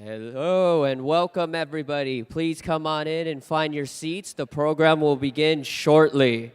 Hello and welcome everybody. Please come on in and find your seats. The program will begin shortly.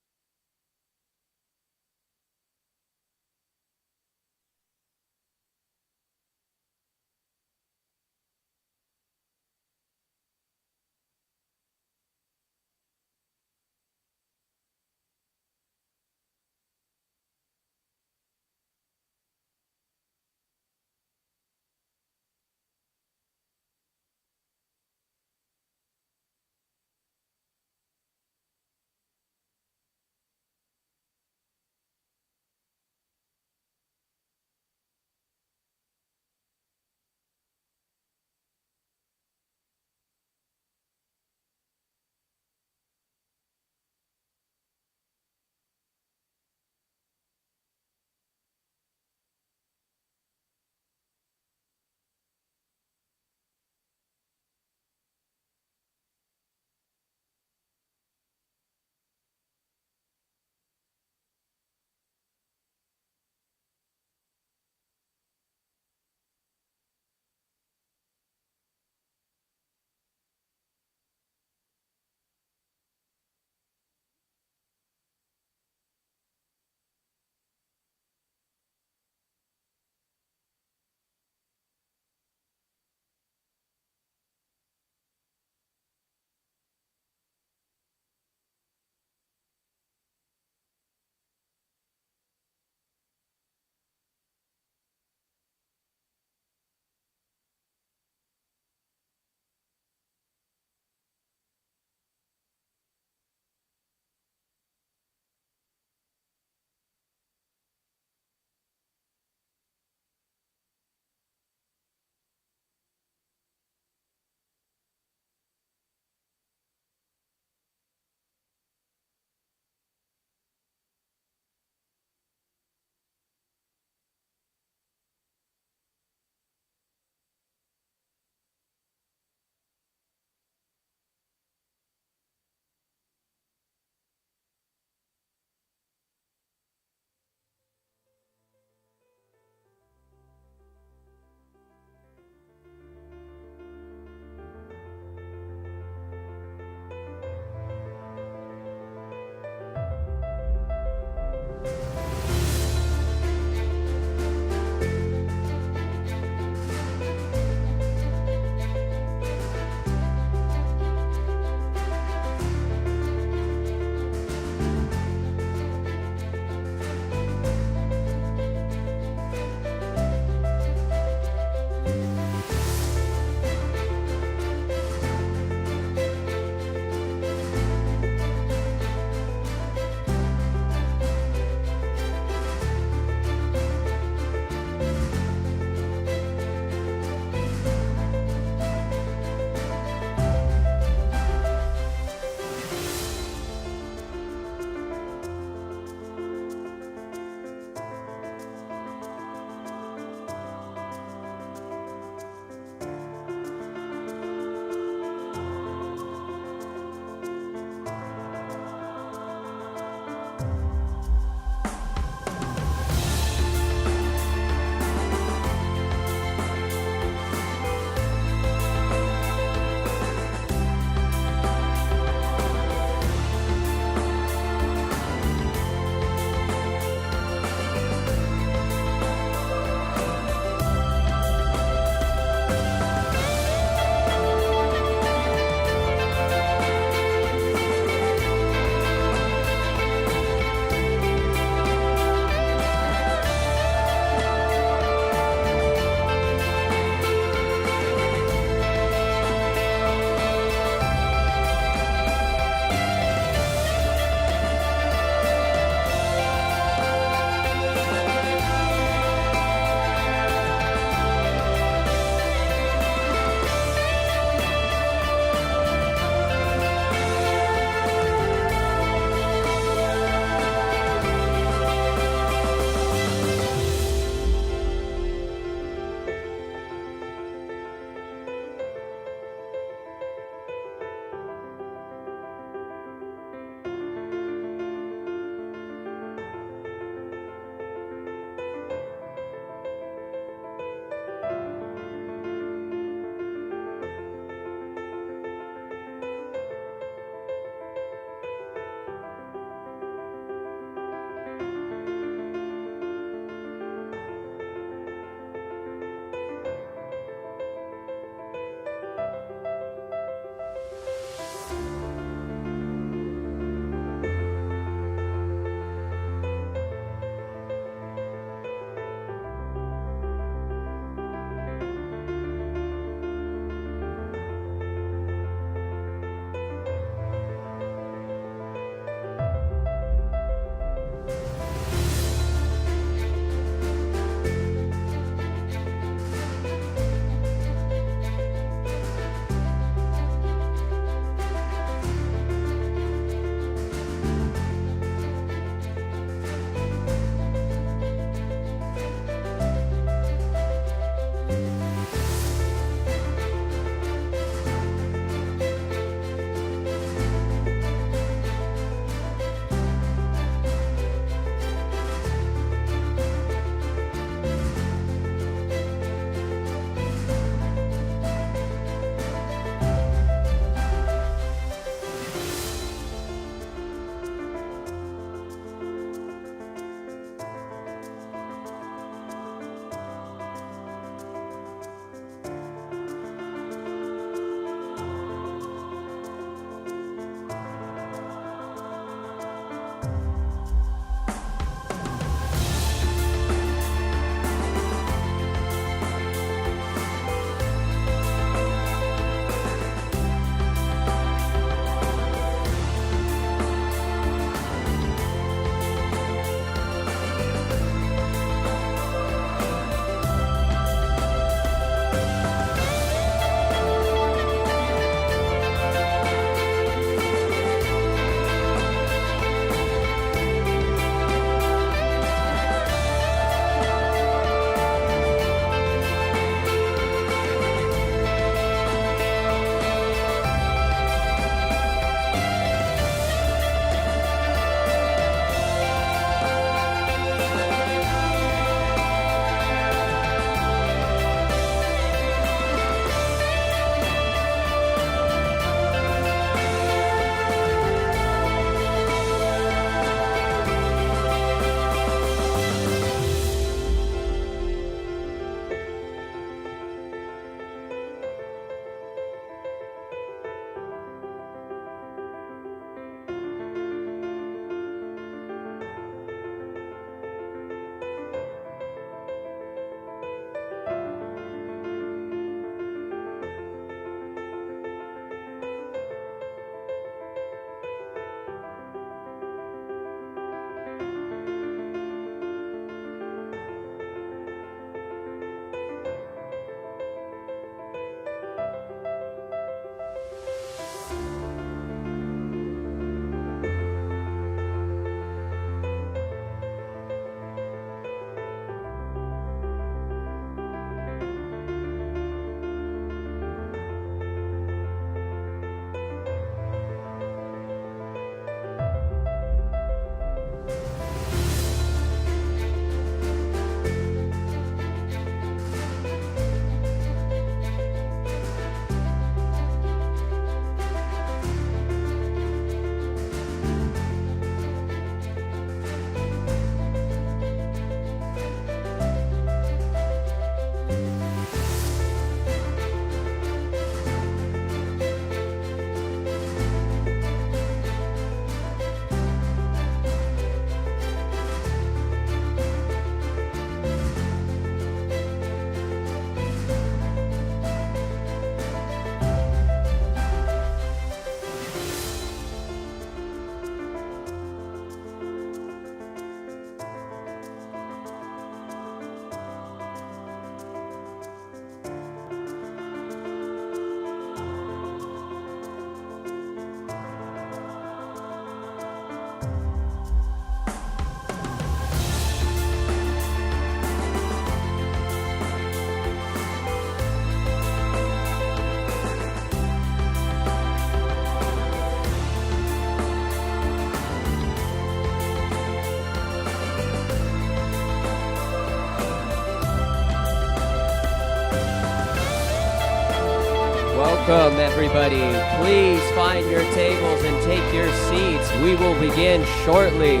Welcome, everybody. Please find your tables and take your seats. We will begin shortly.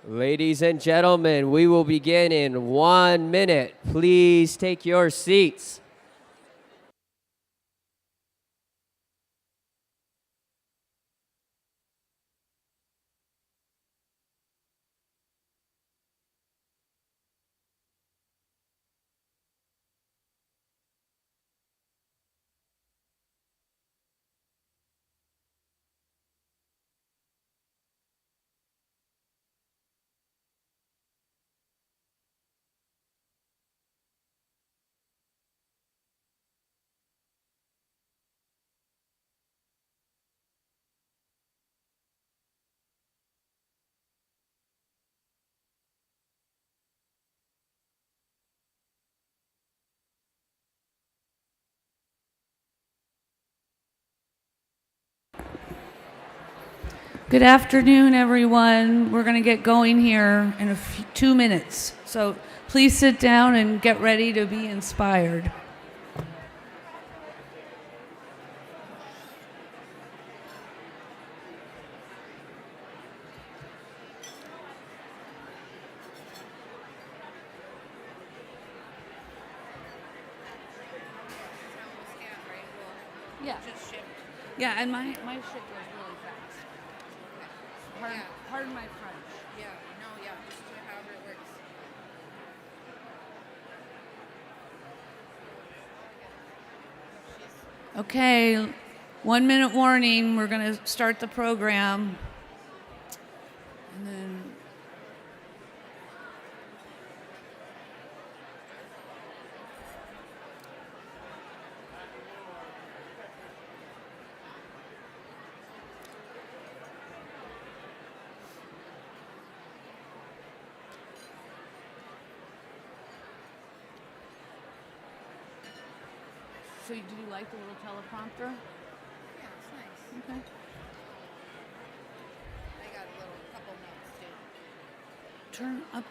Ladies and gentlemen, we will begin in 1 minute. Please take your seats. Good afternoon, everyone. We're going to get going here in 2 minutes. So please sit down and get ready to be inspired. Yeah. Yeah, and my shit goes really fast. Pardon my French. Yeah, no, yeah, just do it however it works. Okay, 1 minute warning. We're going to start the program. And then so did you like the little teleprompter? Yeah, it's nice. Okay. I got a couple notes too. Turn up.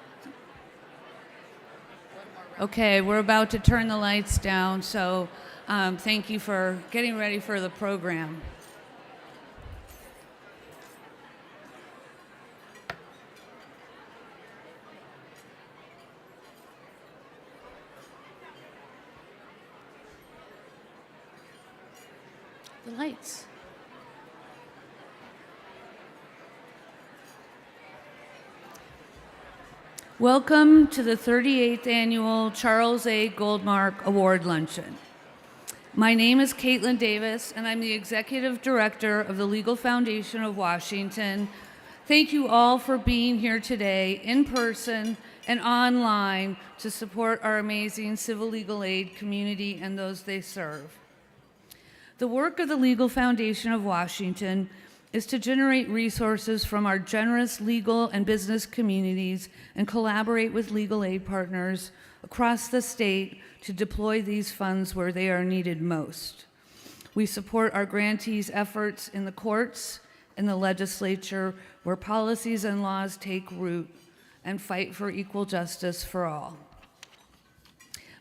One more round. Okay, we're about to turn the lights down, so thank you for getting ready for the program. The lights. Welcome to the 38th Annual Charles A. Goldmark Award Luncheon. My name is Caitlin Davis, and I'm the Executive Director of the Legal Foundation of Washington. Thank you all for being here today in person and online to support our amazing civil legal aid community and those they serve. The work of the Legal Foundation of Washington is to generate resources from our generous legal and business communities and collaborate with legal aid partners across the state to deploy these funds where they are needed most. We support our grantees' efforts in the courts and the legislature where policies and laws take root and fight for equal justice for all.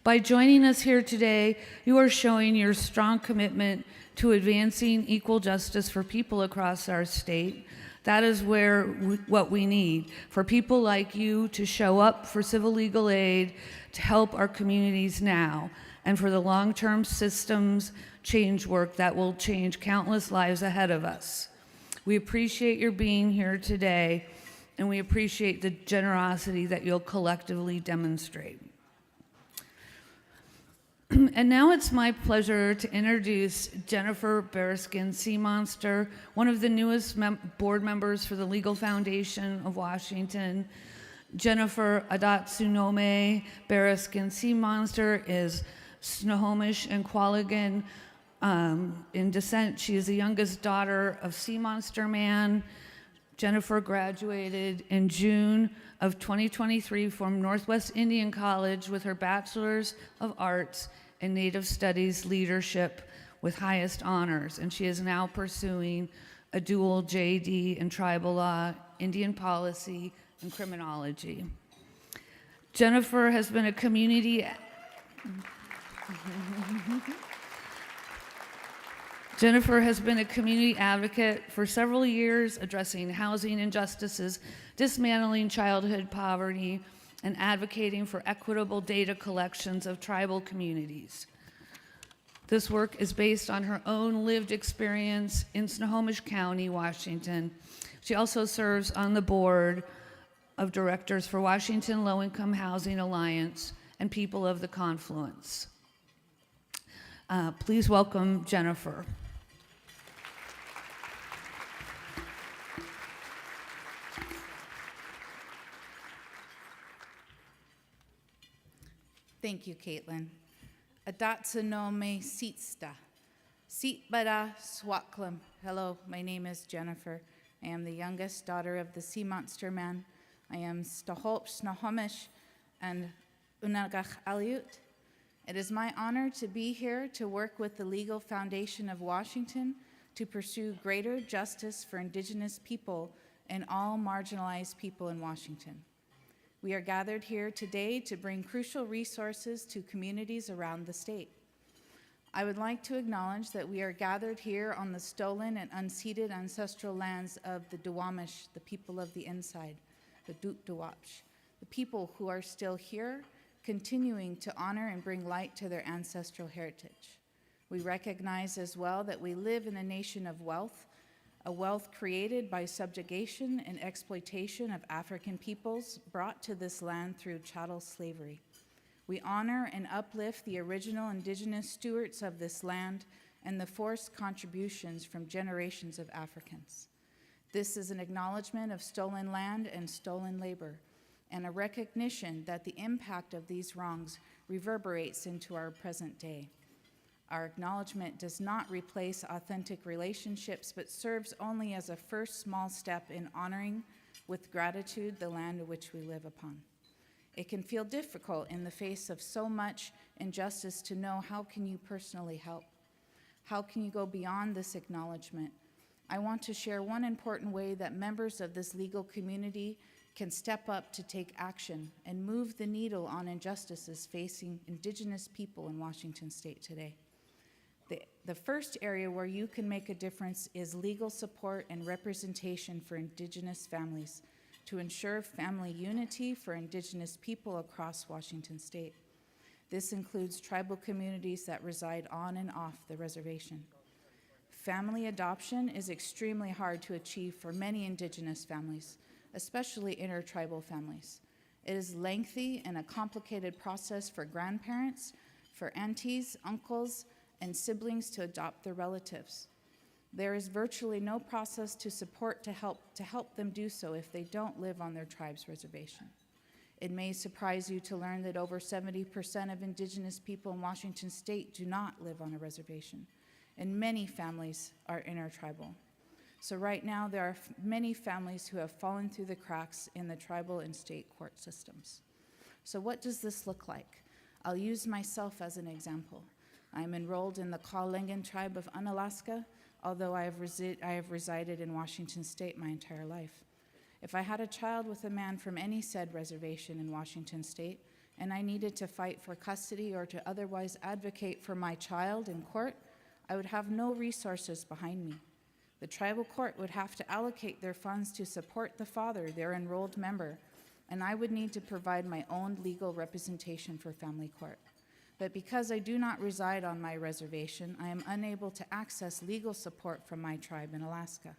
By joining us here today, you are showing your strong commitment to advancing equal justice for people across our state. That is what we need, for people like you to show up for civil legal aid to help our communities now, and for the long-term systems change work that will change countless lives ahead of us. We appreciate your being here today, and we appreciate the generosity that you'll collectively demonstrate. And now it's my pleasure to introduce Jennifer Bereskin-Seamonster, one of the newest board members for the Legal Foundation of Washington. Jennifer Adatsunome Bereskin-Seamonster is Snohomish and Qualigan in descent. She is the youngest daughter of Seamonster man. Jennifer graduated in June of 2023 from Northwest Indian College with her Bachelor's of Arts in Native Studies Leadership with highest honors, and she is now pursuing a dual JD in Tribal Law, Indian Policy, and Criminology. Jennifer has been a Jennifer has been a community advocate for several years, addressing housing injustices, dismantling childhood poverty, and advocating for equitable data collections of tribal communities. This work is based on her own lived experience in Snohomish County, Washington. She also serves on the board of directors for Washington Low-Income Housing Alliance and People of the Confluence. Please welcome Jennifer. Thank you, Caitlin. Adatsa no me sitsta. Sitbara swaklam. Hello, my name is Jennifer. I am the youngest daughter of the Sea Monster Man. I am Stahop Snohomish and Unagach Aliut. It is my honor to be here to work with the Legal Foundation of Washington to pursue greater justice for Indigenous people and all marginalized people in Washington. We are gathered here today to bring crucial resources to communities around the state. I would like to acknowledge that we are gathered here on the stolen and unceded ancestral lands of the Duwamish, the people of the inside, the Duk-Duwapsh, the people who are still here, continuing to honor and bring light to their ancestral heritage. We recognize as well that we live in a nation of wealth, a wealth created by subjugation and exploitation of African peoples brought to this land through chattel slavery. We honor and uplift the original Indigenous stewards of this land and the forced contributions from generations of Africans. This is an acknowledgement of stolen land and stolen labor, and a recognition that the impact of these wrongs reverberates into our present day. Our acknowledgement does not replace authentic relationships, but serves only as a first small step in honoring with gratitude the land which we live upon. It can feel difficult in the face of so much injustice to know how can you personally help? How can you go beyond this acknowledgement? I want to share one important way that members of this legal community can step up to take action and move the needle on injustices facing Indigenous people in Washington state today. The first area where you can make a difference is legal support and representation for Indigenous families to ensure family unity for Indigenous people across Washington state. This includes tribal communities that reside on and off the reservation. Family adoption is extremely hard to achieve for many Indigenous families, especially intertribal families. It is lengthy and a complicated process for grandparents, for aunties, uncles, and siblings to adopt their relatives. There is virtually no process to support to help them do so if they don't live on their tribe's reservation. It may surprise you to learn that over 70% of Indigenous people in Washington state do not live on a reservation, and many families are intertribal. So right now, there are many families who have fallen through the cracks in the tribal and state court systems. So what does this look like? I'll use myself as an example. I'm enrolled in the Kalengan tribe of Unalaska, although I have resided in Washington state my entire life. If I had a child with a man from any said reservation in Washington state, and I needed to fight for custody or to otherwise advocate for my child in court, I would have no resources behind me. The tribal court would have to allocate their funds to support the father, their enrolled member, and I would need to provide my own legal representation for family court. But because I do not reside on my reservation, I am unable to access legal support from my tribe in Alaska.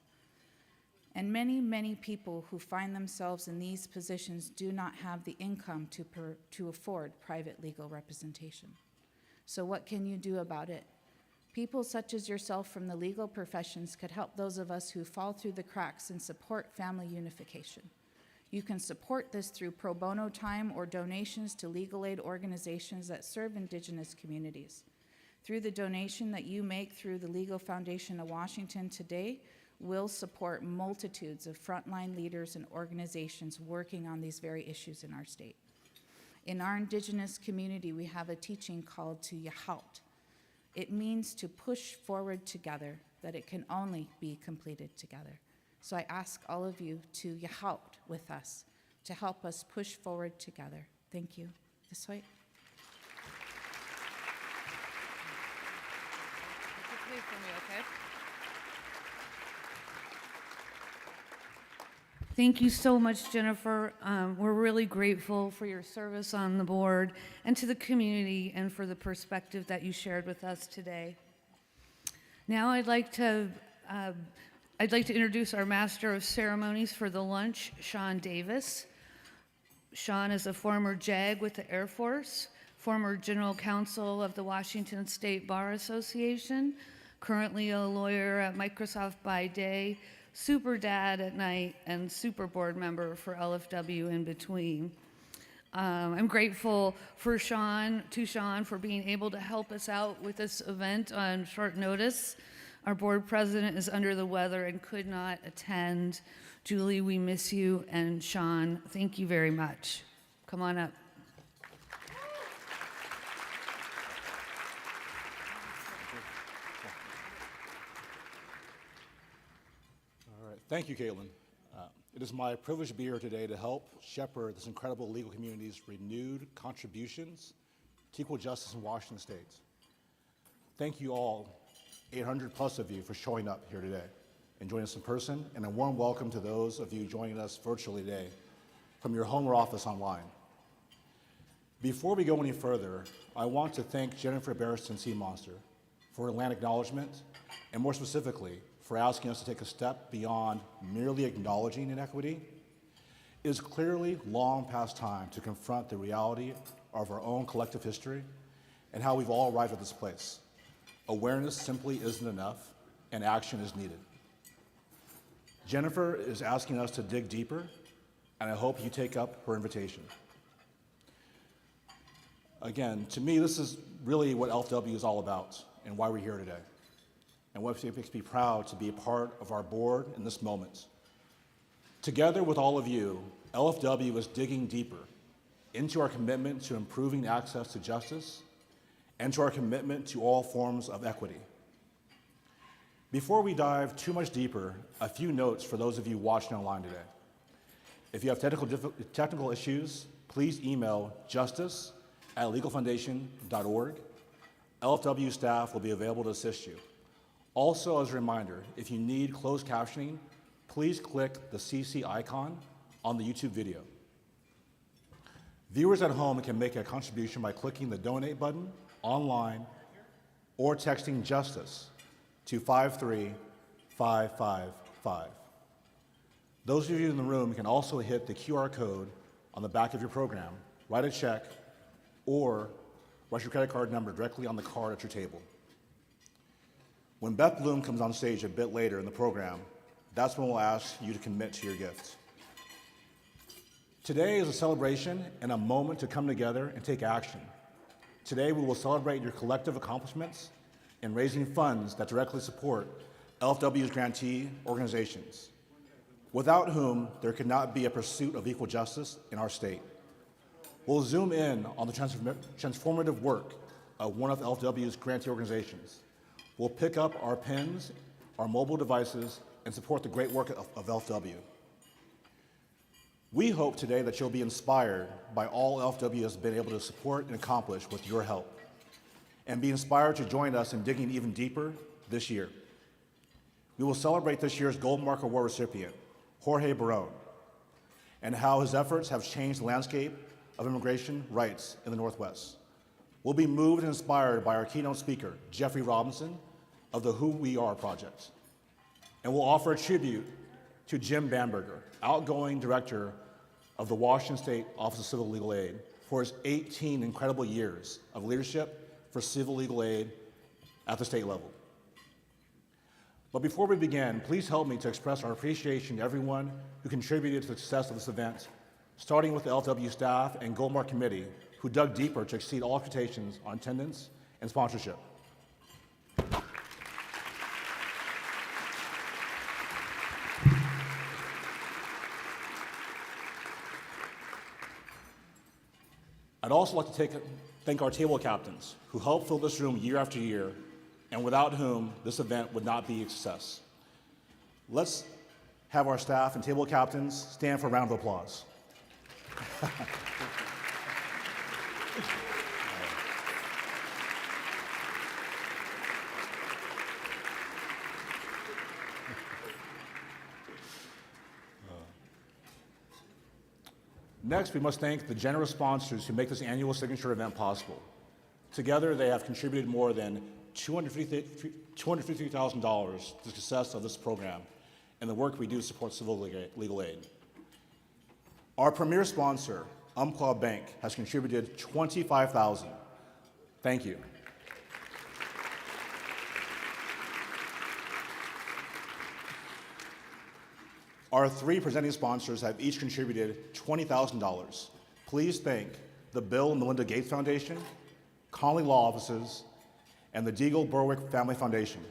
And many, many people who find themselves in these positions do not have the income to afford private legal representation. So what can you do about it? People such as yourself from the legal professions could help those of us who fall through the cracks and support family unification. You can support this through pro bono time or donations to legal aid organizations that serve Indigenous communities. Through the donation that you make through the Legal Foundation of Washington today, we'll support multitudes of frontline leaders and organizations working on these very issues in our state. In our Indigenous community, we have a teaching called to Yahaut. It means to push forward together, that it can only be completed together. So I ask all of you to Yahaut with us, to help us push forward together. Thank you. This way. Wait for me, okay? Thank you so much, Jennifer. We're really grateful for your service on the board and to the community and for the perspective that you shared with us today. Now I'd like to introduce our Master of Ceremonies for the lunch, Sean Davis. Sean is a former JAG with the Air Force, former General Counsel of the Washington State Bar Association, currently a lawyer at Microsoft by day, super dad at night, and super board member for LFW in between. I'm grateful for Sean for being able to help us out with this event on short notice. Our board president is under the weather and could not attend. Julie, we miss you, and Sean, thank you very much. Come on up. All right, thank you, Caitlin. It is my privilege to be here today to help shepherd this incredible legal community's renewed contributions to equal justice in Washington State. Thank you all, 800 plus of you, for showing up here today and joining us in person, and a warm welcome to those of you joining us virtually today from your home or office online. Before we go any further, I want to thank Jennifer Barriston Sea Monster for her land acknowledgement, and more specifically, for asking us to take a step beyond merely acknowledging inequity. It is clearly long past time to confront the reality of our own collective history and how we've all arrived at this place. Awareness simply isn't enough, and action is needed. Jennifer is asking us to dig deeper, and I hope you take up her invitation. Again, to me, this is really what LFW is all about and why we're here today, and what makes me proud to be a part of our board in this moment. Together with all of you, LFW is digging deeper into our commitment to improving access to justice and to our commitment to all forms of equity. Before we dive too much deeper, a few notes for those of you watching online today. If you have technical issues, please email justice@legalfoundation.org. LFW staff will be available to assist you. Also, as a reminder, if you need closed captioning, please click the CC icon on the YouTube video. Viewers at home can make a contribution by clicking the donate button online or texting justice to 53555. Those of you in the room can also hit the QR code on the back of your program, write a check, or write your credit card number directly on the card at your table. When Beth Bloom comes on stage a bit later in the program, that's when we'll ask you to commit to your gift. Today is a celebration and a moment to come together and take action. Today we will celebrate your collective accomplishments in raising funds that directly support LFW's grantee organizations, without whom there could not be a pursuit of equal justice in our state. We'll zoom in on the transformative work of one of LFW's grantee organizations. We'll pick up our pens, our mobile devices, and support the great work of LFW. We hope today that you'll be inspired by all LFW has been able to support and accomplish with your help, and be inspired to join us in digging even deeper this year. We will celebrate this year's Goldmark Award recipient, Jorge Barón, and how his efforts have changed the landscape of immigration rights in the Northwest. We'll be moved and inspired by our keynote speaker, Jeffrey Robinson, of the Who We Are Project. And we'll offer a tribute to Jim Bamberger, outgoing director of the Washington State Office of Civil Legal Aid, for his 18 incredible years of leadership for civil legal aid at the state level. But before we begin, please help me to express our appreciation to everyone who contributed to the success of this event, starting with the LFW staff and Goldmark Committee, who dug deeper to exceed all expectations on attendance and sponsorship. I'd also like to thank our table captains who help fill this room year after year, and without whom this event would not be a success. Let's have our staff and table captains stand for a round of applause. Next, we must thank the generous sponsors who make this annual signature event possible. Together, they have contributed more than $250,000 to the success of this program and the work we do to support civil legal aid. Our premier sponsor, Umpqua Bank, has contributed $25,000. Thank you. Our three presenting sponsors have each contributed $20,000. Please thank the Bill and Melinda Gates Foundation, Conley Law Offices, and the Deagle Berwick Family Foundation.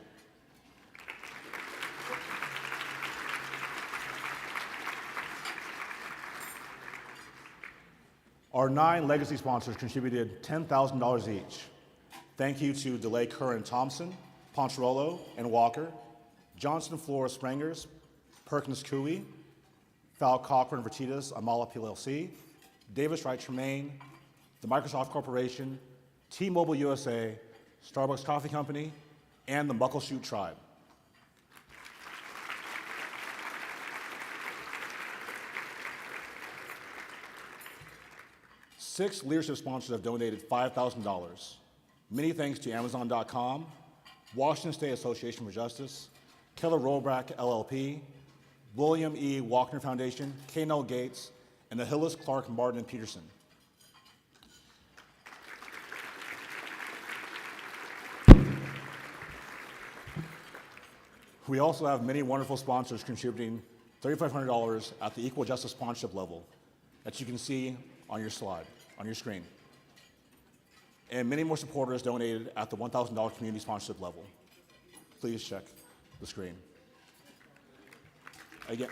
Our 9 legacy sponsors contributed $10,000 each. Thank you to DeLay Curran Thompson, Poncherolo and Walker, Johnson Flores Sprangers, Perkins Cooley, Fal Cochran Vertitas Amala PLC, Davis Wright Tremaine, the Microsoft Corporation, T-Mobile USA, Starbucks Coffee Company, and the Muckleshoot Tribe. Six leadership sponsors have donated $5,000. Many thanks to Amazon.com, Washington State Association for Justice, Keller Rollback LLP, William E. Walkner Foundation, K. Gates, and the Hillis, Clark, Martin, and Peterson. We also have many wonderful sponsors contributing $3,500 at the Equal Justice Sponsorship level that you can see on your slide, on your screen. And many more supporters donated at the $1,000 community sponsorship level. Please check the screen. Again,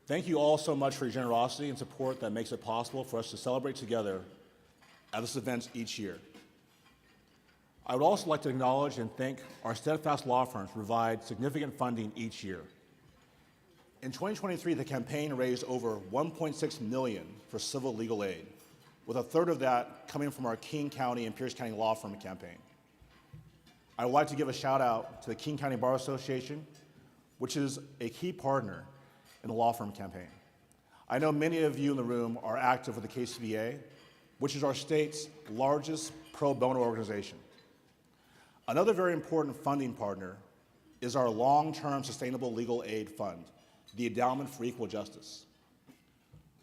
thank you all so much for your generosity and support that makes it possible for us to celebrate together at this event each year. I would also like to acknowledge and thank our steadfast law firms who provide significant funding each year. In 2023, the campaign raised over $1.6 million for civil legal aid, with a third of that coming from our King County and Pierce County law firm campaign. I would like to give a shout out to the King County Bar Association, which is a key partner in the law firm campaign. I know many of you in the room are active with the KCBA, which is our state's largest pro bono organization. Another very important funding partner is our long-term sustainable legal aid fund, the Endowment for Equal Justice.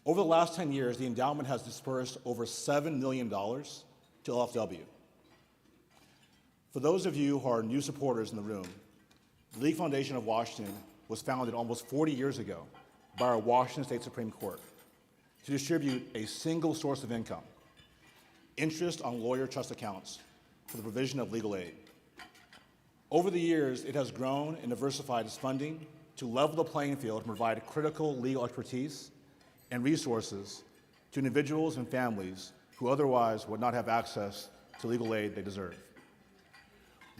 Over the last 10 years, the endowment has dispersed over $7 million to LFW. For those of you who are new supporters in the room, the League Foundation of Washington was founded almost 40 years ago by our Washington State Supreme Court to distribute a single source of income, interest on lawyer trust accounts, for the provision of legal aid. Over the years, it has grown and diversified its funding to level the playing field and provide critical legal expertise and resources to individuals and families who otherwise would not have access to legal aid they deserve.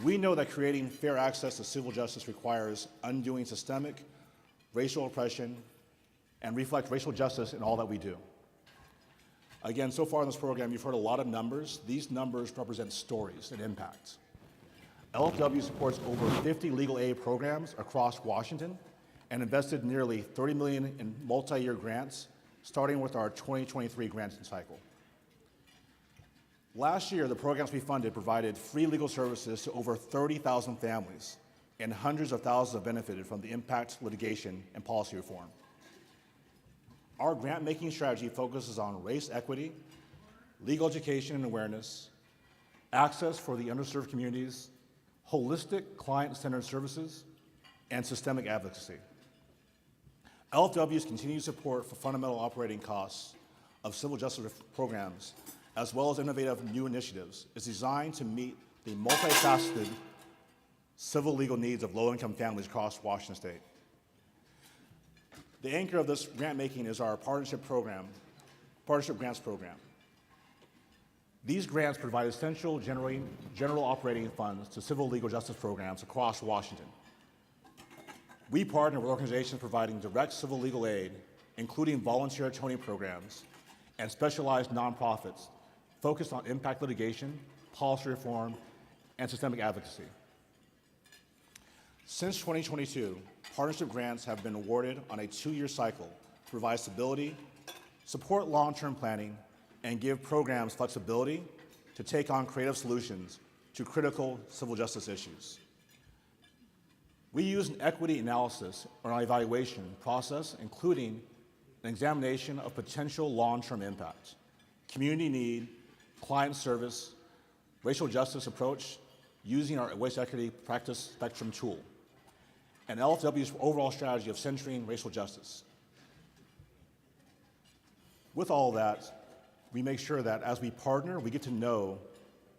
We know that creating fair access to civil justice requires undoing systemic racial oppression and reflect racial justice in all that we do. Again, so far in this program, you've heard a lot of numbers. These numbers represent stories and impacts. LFW supports over 50 legal aid programs across Washington and invested nearly $30 million in multi-year grants, starting with our 2023 granting cycle. Last year, the programs we funded provided free legal services to over 30,000 families, and hundreds of thousands have benefited from the impact litigation and policy reform. Our grant-making strategy focuses on race equity, legal education and awareness, access for the underserved communities, holistic client-centered services, and systemic advocacy. LFW's continued support for fundamental operating costs of civil justice programs, as well as innovative new initiatives, is designed to meet the multifaceted civil legal needs of low-income families across Washington State. The anchor of this grant making is our partnership grants program. These grants provide essential general operating funds to civil legal justice programs across Washington. We partner with organizations providing direct civil legal aid, including volunteer attorney programs and specialized nonprofits focused on impact litigation, policy reform, and systemic advocacy. Since 2022, partnership grants have been awarded on a 2-year cycle to provide stability, support long-term planning, and give programs flexibility to take on creative solutions to critical civil justice issues. We use an equity analysis or an evaluation process, including an examination of potential long-term impact, community need, client service, racial justice approach using our waste equity practice spectrum tool, and LFW's overall strategy of centering racial justice. With all of that, we make sure that as we partner, we get to know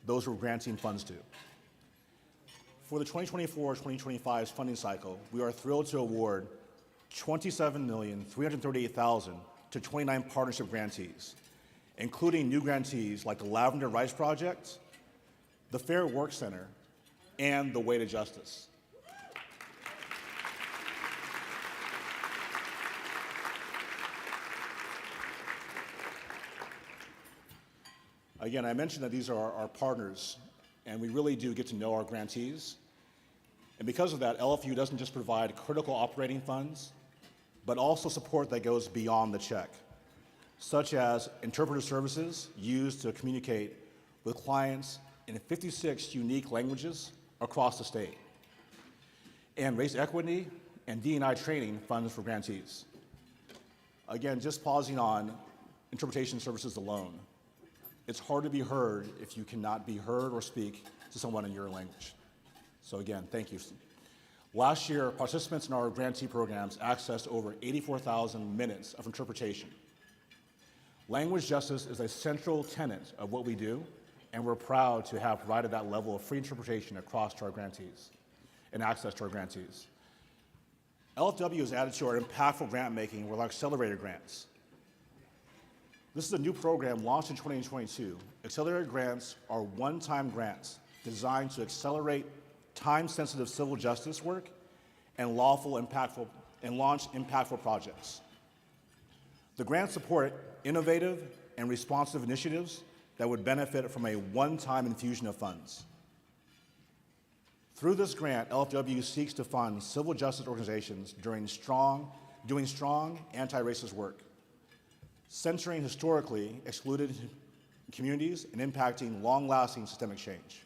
those we're granting funds to. For the 2024-2025 funding cycle, we are thrilled to award $27,338,000 to 29 partnership grantees, including new grantees like the Lavender Rice Project, the Fair Work Center, and the Way to Justice. Again, I mentioned that these are our partners, and we really do get to know our grantees. And because of that, LFU doesn't just provide critical operating funds, but also support that goes beyond the check, such as interpreter services used to communicate with clients in 56 unique languages across the state, and race equity and D&I training funds for grantees. Again, just pausing on interpretation services alone, it's hard to be heard if you cannot be heard or speak to someone in your language. So again, thank you. Last year, participants in our grantee programs accessed over 84,000 minutes of interpretation. Language justice is a central tenet of what we do, and we're proud to have provided that level of free interpretation across to our grantees and access to our grantees. LFW has added to our impactful grant making with our accelerator grants. This is a new program launched in 2022. Accelerator grants are one-time grants designed to accelerate time-sensitive civil justice work and launch impactful projects. The grants support innovative and responsive initiatives that would benefit from a one-time infusion of funds. Through this grant, LFW seeks to fund civil justice organizations doing strong anti-racist work, centering historically excluded communities and impacting long-lasting systemic change.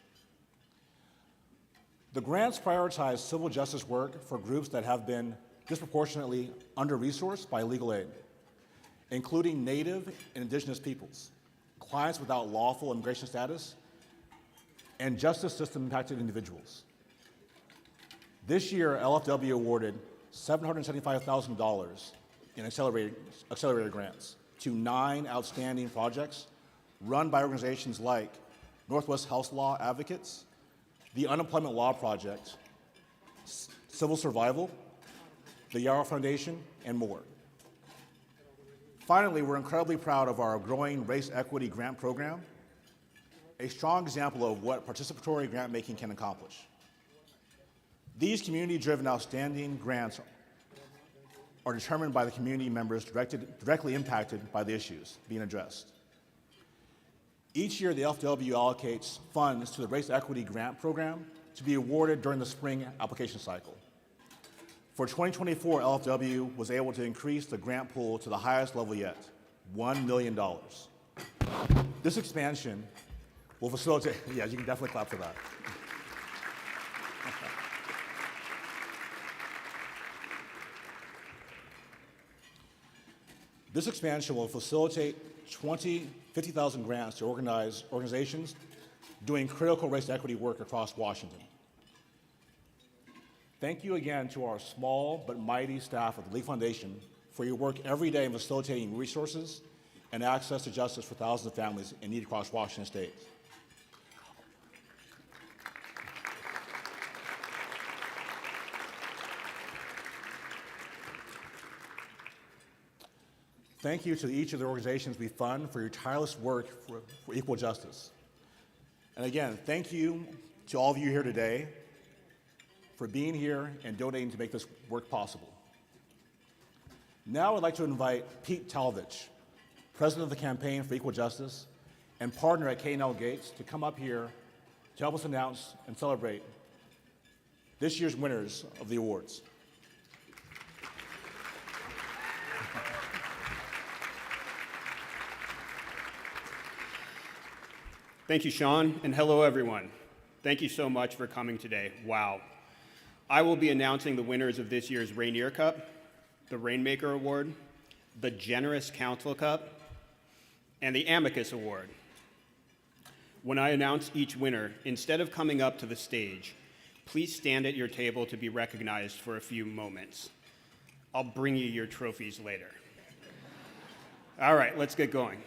The grants prioritize civil justice work for groups that have been disproportionately under-resourced by legal aid, including Native and Indigenous peoples, clients without lawful immigration status, and justice system impacted individuals. This year, LFW awarded $775,000 in accelerator grants to 9 outstanding projects run by organizations like Northwest Health Law Advocates, the Unemployment Law Project, Civil Survival, the Yarrow Foundation, and more. Finally, we're incredibly proud of our growing race equity grant program, a strong example of what participatory grant making can accomplish. These community-driven outstanding grants are determined by the community members directly impacted by the issues being addressed. Each year, the LFW allocates funds to the Race Equity Grant Program to be awarded during the spring application cycle. For 2024, LFW was able to increase the grant pool to the highest level yet, $1 million. This expansion will facilitate, yeah, you can definitely clap for that. This expansion will facilitate 50,000 grants to organizations doing critical race equity work across Washington. Thank you again to our small but mighty staff of the League Foundation for your work every day in facilitating resources and access to justice for thousands of families in need across Washington State. Thank you to each of the organizations we fund for your tireless work for equal justice. And again, thank you to all of you here today for being here and donating to make this work possible. Now I'd like to invite Pete Talvich, President of the Campaign for Equal Justice and partner at K&L Gates, to come up here to help us announce and celebrate this year's winners of the awards. Thank you, Sean, and hello, everyone. Thank you so much for coming today. Wow. I will be announcing the winners of this year's Rainier Cup, the Rainmaker Award, the Generous Council Cup, and the Amicus Award. When I announce each winner, instead of coming up to the stage, please stand at your table to be recognized for a few moments. I'll bring you your trophies later. All right, let's get going.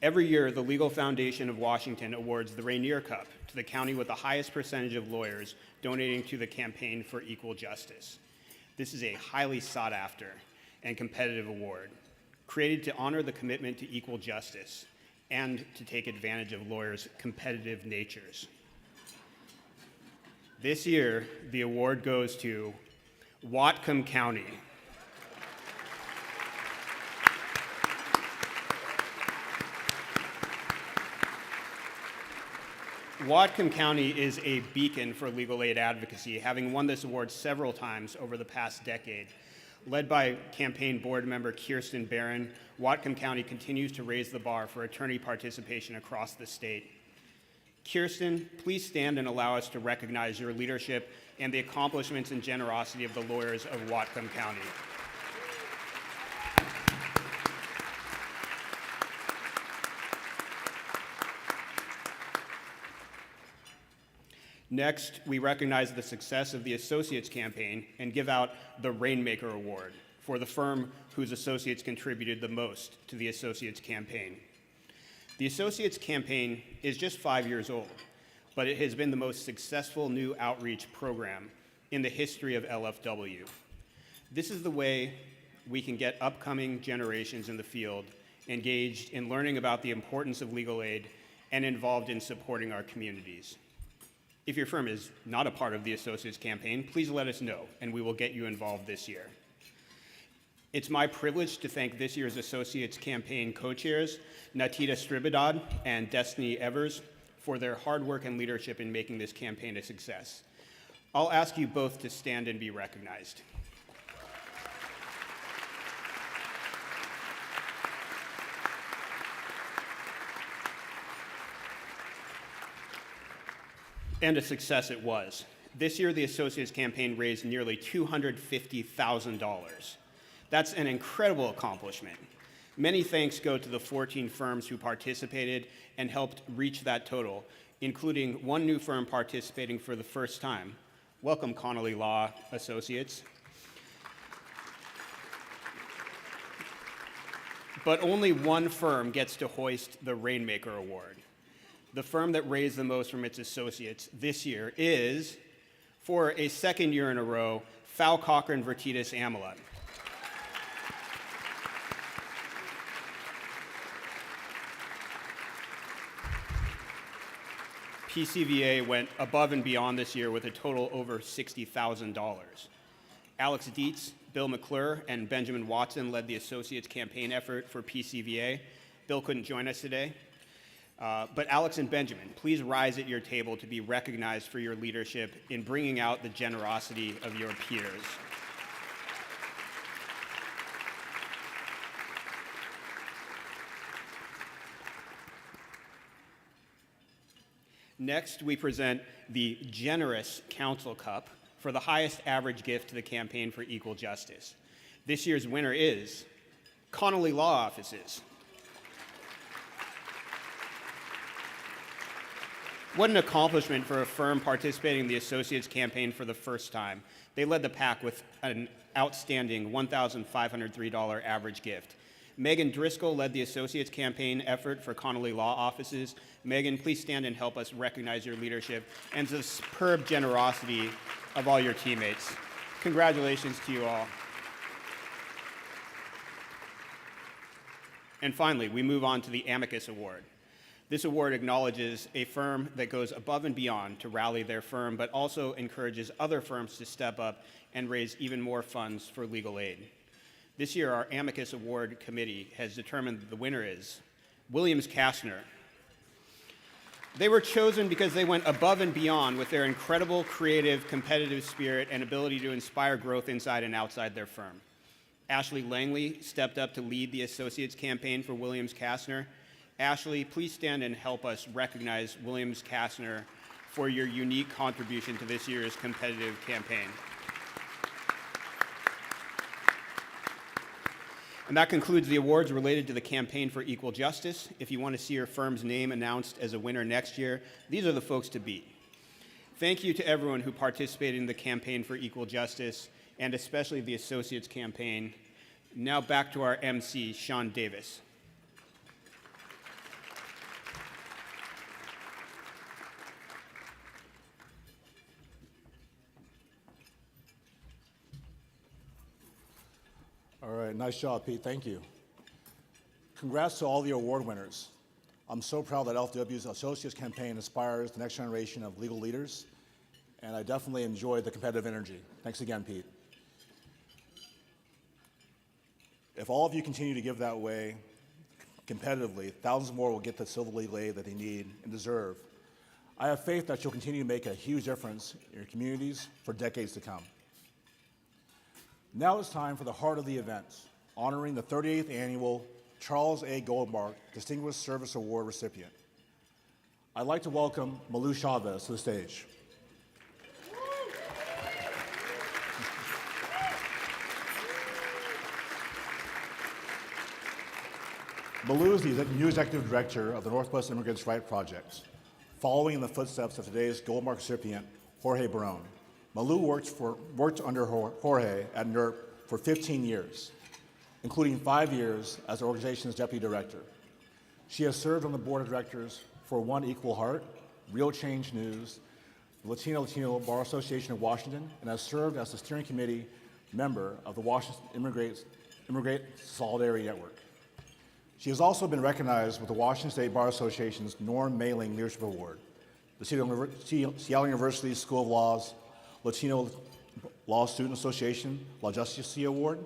Every year, the Legal Foundation of Washington awards the Rainier Cup to the county with the highest percentage of lawyers donating to the Campaign for Equal Justice. This is a highly sought after and competitive award, created to honor the commitment to equal justice and to take advantage of lawyers' competitive natures. This year, the award goes to Whatcom County. Whatcom County is a beacon for legal aid advocacy, having won this award several times over the past decade. Led by campaign board member Kirsten Barron, Whatcom County continues to raise the bar for attorney participation across the state. Kirsten, please stand and allow us to recognize your leadership and the accomplishments and generosity of the lawyers of Whatcom County. Next, we recognize the success of the Associates campaign and give out the Rainmaker Award for the firm whose associates contributed the most to the Associates campaign. The Associates campaign is just 5 years old, but it has been the most successful new outreach program in the history of LFW. This is the way we can get upcoming generations in the field engaged in learning about the importance of legal aid and involved in supporting our communities. If your firm is not a part of the Associates campaign, please let us know, and we will get you involved this year. It's my privilege to thank this year's Associates campaign co-chairs, Natita Stribadad and Destiny Evers, for their hard work and leadership in making this campaign a success. I'll ask you both to stand and be recognized. And a success it was. This year, the Associates campaign raised nearly $250,000. That's an incredible accomplishment. Many thanks go to the 14 firms who participated and helped reach that total, including one new firm participating for the first time. Welcome, Connolly Law Associates. But only one firm gets to hoist the Rainmaker Award. The firm that raised the most from its associates this year is, for a second year in a row, Fow Cochran Vertitas Amelot. PCVA went above and beyond this year with a total over $60,000. Alex Dietz, Bill McClure, and Benjamin Watson led the Associates campaign effort for PCVA. Bill couldn't join us today. But Alex and Benjamin, please rise at your table to be recognized for your leadership in bringing out the generosity of your peers. Next, we present the Generous Council Cup for the highest average gift to the Campaign for Equal Justice. This year's winner is Connolly Law Offices. What an accomplishment for a firm participating in the Associates campaign for the first time. They led the pack with an outstanding $1,503 average gift. Megan Driscoll led the Associates campaign effort for Connolly Law Offices. Megan, please stand and help us recognize your leadership and the superb generosity of all your teammates. Congratulations to you all. And finally, we move on to the Amicus Award. This award acknowledges a firm that goes above and beyond to rally their firm, but also encourages other firms to step up and raise even more funds for legal aid. This year, our Amicus Award Committee has determined that the winner is Williams Kastner. They were chosen because they went above and beyond with their incredible, creative, competitive spirit and ability to inspire growth inside and outside their firm. Ashley Langley stepped up to lead the Associates campaign for Williams-Kastner. Ashley, please stand and help us recognize Williams-Kastner for your unique contribution to this year's competitive campaign. And that concludes the awards related to the Campaign for Equal Justice. If you want to see your firm's name announced as a winner next year, these are the folks to beat. Thank you to everyone who participated in the Campaign for Equal Justice, and especially the Associates campaign. Now back to our MC, Sean Davis. All right, nice job, Pete. Thank you. Congrats to all the award winners. I'm so proud that LFW's Associates campaign inspires the next generation of legal leaders, and I definitely enjoyed the competitive energy. Thanks again, Pete. If all of you continue to give that way competitively, thousands more will get the civil legal aid that they need and deserve. I have faith that you'll continue to make a huge difference in your communities for decades to come. Now it's time for the heart of the event, honoring the 38th annual Charles A. Goldmark Distinguished Service Award recipient. I'd like to welcome Malou Chavez to the stage. Malou is the new executive director of the Northwest Immigrants' Right Project, following in the footsteps of today's Goldmark recipient, Jorge Barón. Malou worked under Jorge at NERP for 15 years, including 5 years as the organization's deputy director. She has served on the board of directors for One Equal Heart, Real Change News, the Latino Bar Association of Washington, and has served as the steering committee member of the Washington Immigrant Solidarity Network. She has also been recognized with the Washington State Bar Association's Norm Mailing Leadership Award, the Seattle University School of Law's Latino Law Student Association La Justicia Award,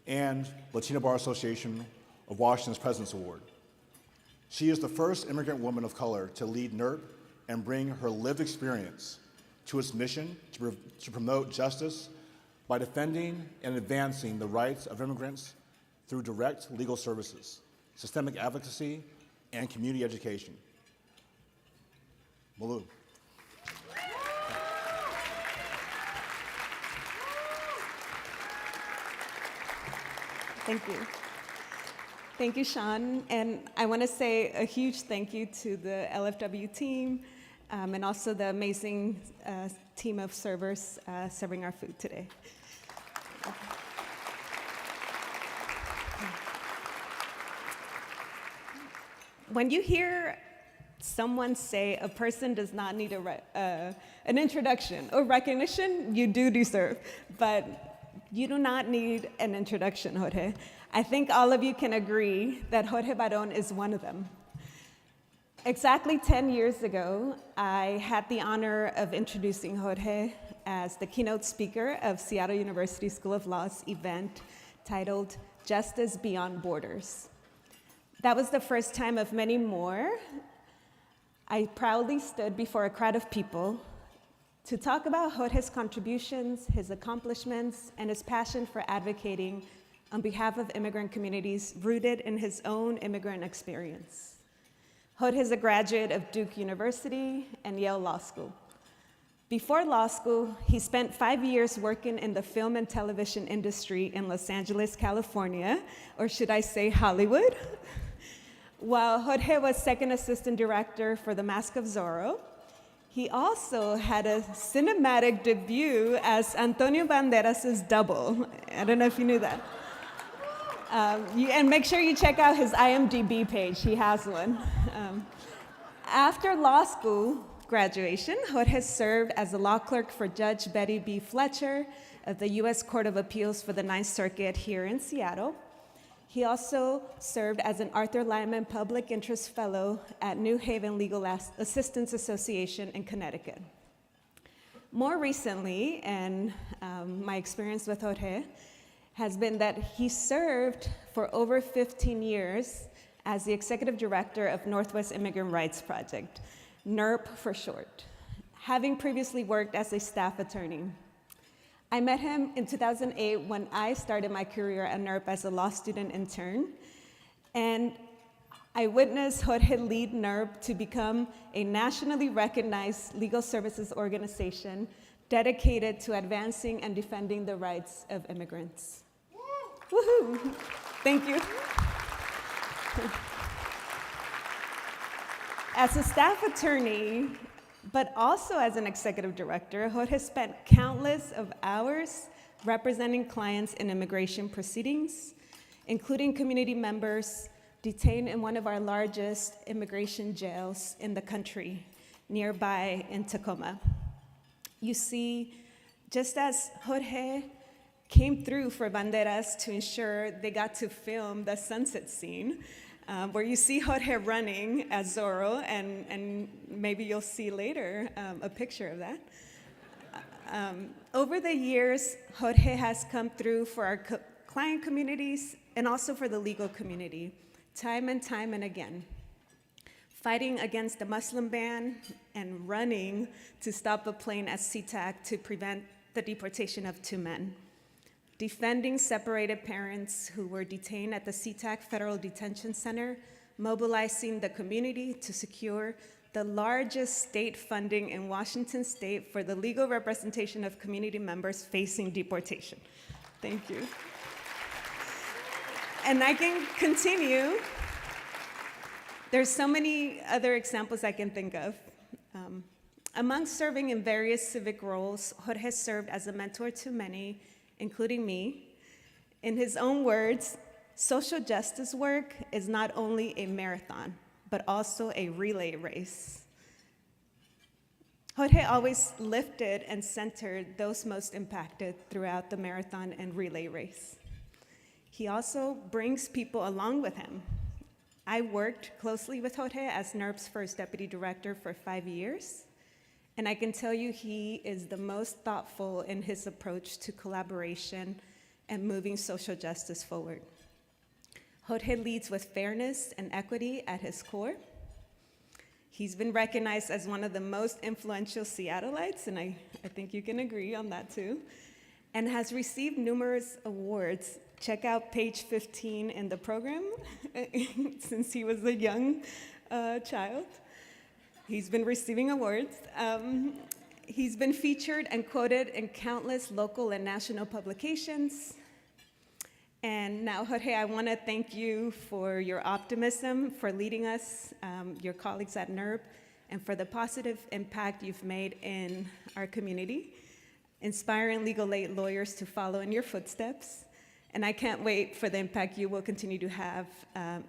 and Latino Bar Association of Washington's President's Award. She is the first immigrant woman of color to lead NERP and bring her lived experience to its mission to promote justice by defending and advancing the rights of immigrants through direct legal services, systemic advocacy, and community education. Malou. Thank you. Thank you, Sean. And I want to say a huge thank you to the LFW team and also the amazing team of servers serving our food today. When you hear someone say a person does not need an introduction or recognition, you do deserve, but you do not need an introduction, Jorge. I think all of you can agree that Jorge Barón is one of them. Exactly 10 years ago, I had the honor of introducing Jorge as the keynote speaker of Seattle University School of Law's event titled Justice Beyond Borders. That was the first time of many more I proudly stood before a crowd of people to talk about Jorge's contributions, his accomplishments, and his passion for advocating on behalf of immigrant communities rooted in his own immigrant experience. Jorge is a graduate of Duke University and Yale Law School. Before law school, he spent 5 years working in the film and television industry in Los Angeles, California, or should I say Hollywood, while Jorge was second assistant director for The Mask of Zorro. He also had a cinematic debut as Antonio Banderas' double. I don't know if you knew that. And make sure you check out his IMDb page. He has one. After law school graduation, Jorge served as a law clerk for Judge Betty B. Fletcher of the U.S. Court of Appeals for the Ninth Circuit here in Seattle. He also served as an Arthur Lyman Public Interest Fellow at New Haven Legal Assistance Association in Connecticut. More recently, and my experience with Jorge has been that he served for over 15 years as the executive director of Northwest Immigrant Rights Project. NERP for short, having previously worked as a staff attorney. I met him in 2008 when I started my career at NERP as a law student intern, and I witnessed Jorge lead NERP to become a nationally recognized legal services organization dedicated to advancing and defending the rights of immigrants. Woohoo! Thank you. As a staff attorney, but also as an executive director, Jorge spent countless of hours representing clients in immigration proceedings, including community members detained in one of our largest immigration jails in the country, nearby in Tacoma. You see, just as Jorge came through for Banderas to ensure they got to film the sunset scene, where you see Jorge running as Zorro, and maybe you'll see later a picture of that. Over the years, Jorge has come through for our client communities and also for the legal community, time and again, fighting against the Muslim ban and running to stop a plane at SeaTac to prevent the deportation of 2 men, defending separated parents who were detained at the SeaTac Federal Detention Center, mobilizing the community to secure the largest state funding in Washington state for the legal representation of community members facing deportation. Thank you. And I can continue. There's so many other examples I can think of. Among serving in various civic roles, Jorge served as a mentor to many, including me. In his own words, social justice work is not only a marathon, but also a relay race. Jorge always lifted and centered those most impacted throughout the marathon and relay race. He also brings people along with him. I worked closely with Jorge as NERP's first deputy director for 5 years, and I can tell you he is the most thoughtful in his approach to collaboration and moving social justice forward. Jorge leads with fairness and equity at his core. He's been recognized as one of the most influential Seattleites, and I think you can agree on that too, and has received numerous awards. Check out page 15 in the program, since he was a young child. He's been receiving awards. He's been featured and quoted in countless local and national publications. And now, Jorge, I want to thank you for your optimism, for leading us, your colleagues at NERP, and for the positive impact you've made in our community, inspiring legal aid lawyers to follow in your footsteps. And I can't wait for the impact you will continue to have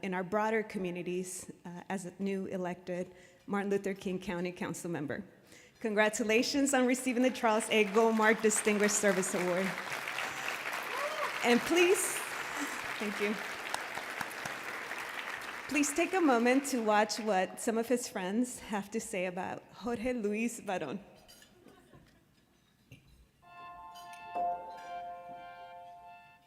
in our broader communities as a new elected Martin Luther King County Council member. Congratulations on receiving the Charles A. Goldmark Distinguished Service Award. And please, thank you. Please take a moment to watch what some of his friends have to say about Jorge Luis Barón.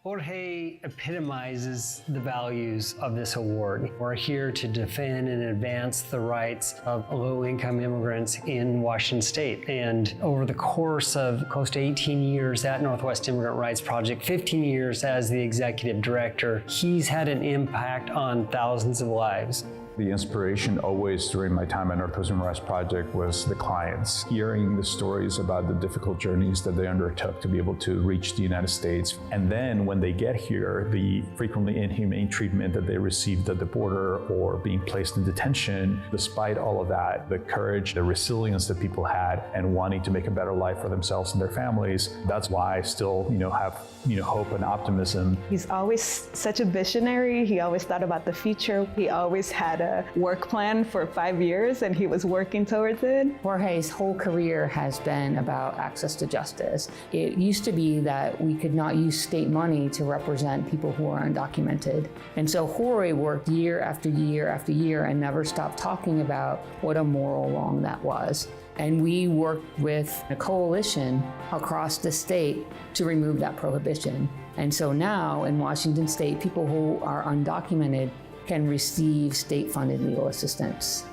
Jorge epitomizes the values of this award. We're here to defend and advance the rights of low-income immigrants in Washington State. And over the course of close to 18 years at Northwest Immigrant Rights Project, 15 years as the executive director, he's had an impact on thousands of lives. The inspiration always during my time at Northwest Immigrant Rights Project was the clients, hearing the stories about the difficult journeys that they undertook to be able to reach the United States. And then when they get here, the frequently inhumane treatment that they received at the border or being placed in detention, despite all of that, the courage, the resilience that people had and wanting to make a better life for themselves and their families, that's why I still have hope and optimism. He's always such a visionary. He always thought about the future. He always had a work plan for 5 years and he was working towards it. Jorge's whole career has been about access to justice. It used to be that we could not use state money to represent people who are undocumented. And so Jorge worked year after year after year and never stopped talking about what a moral wrong that was. And we worked with a coalition across the state to remove that prohibition. And so now in Washington State, people who are undocumented can receive state-funded legal assistance.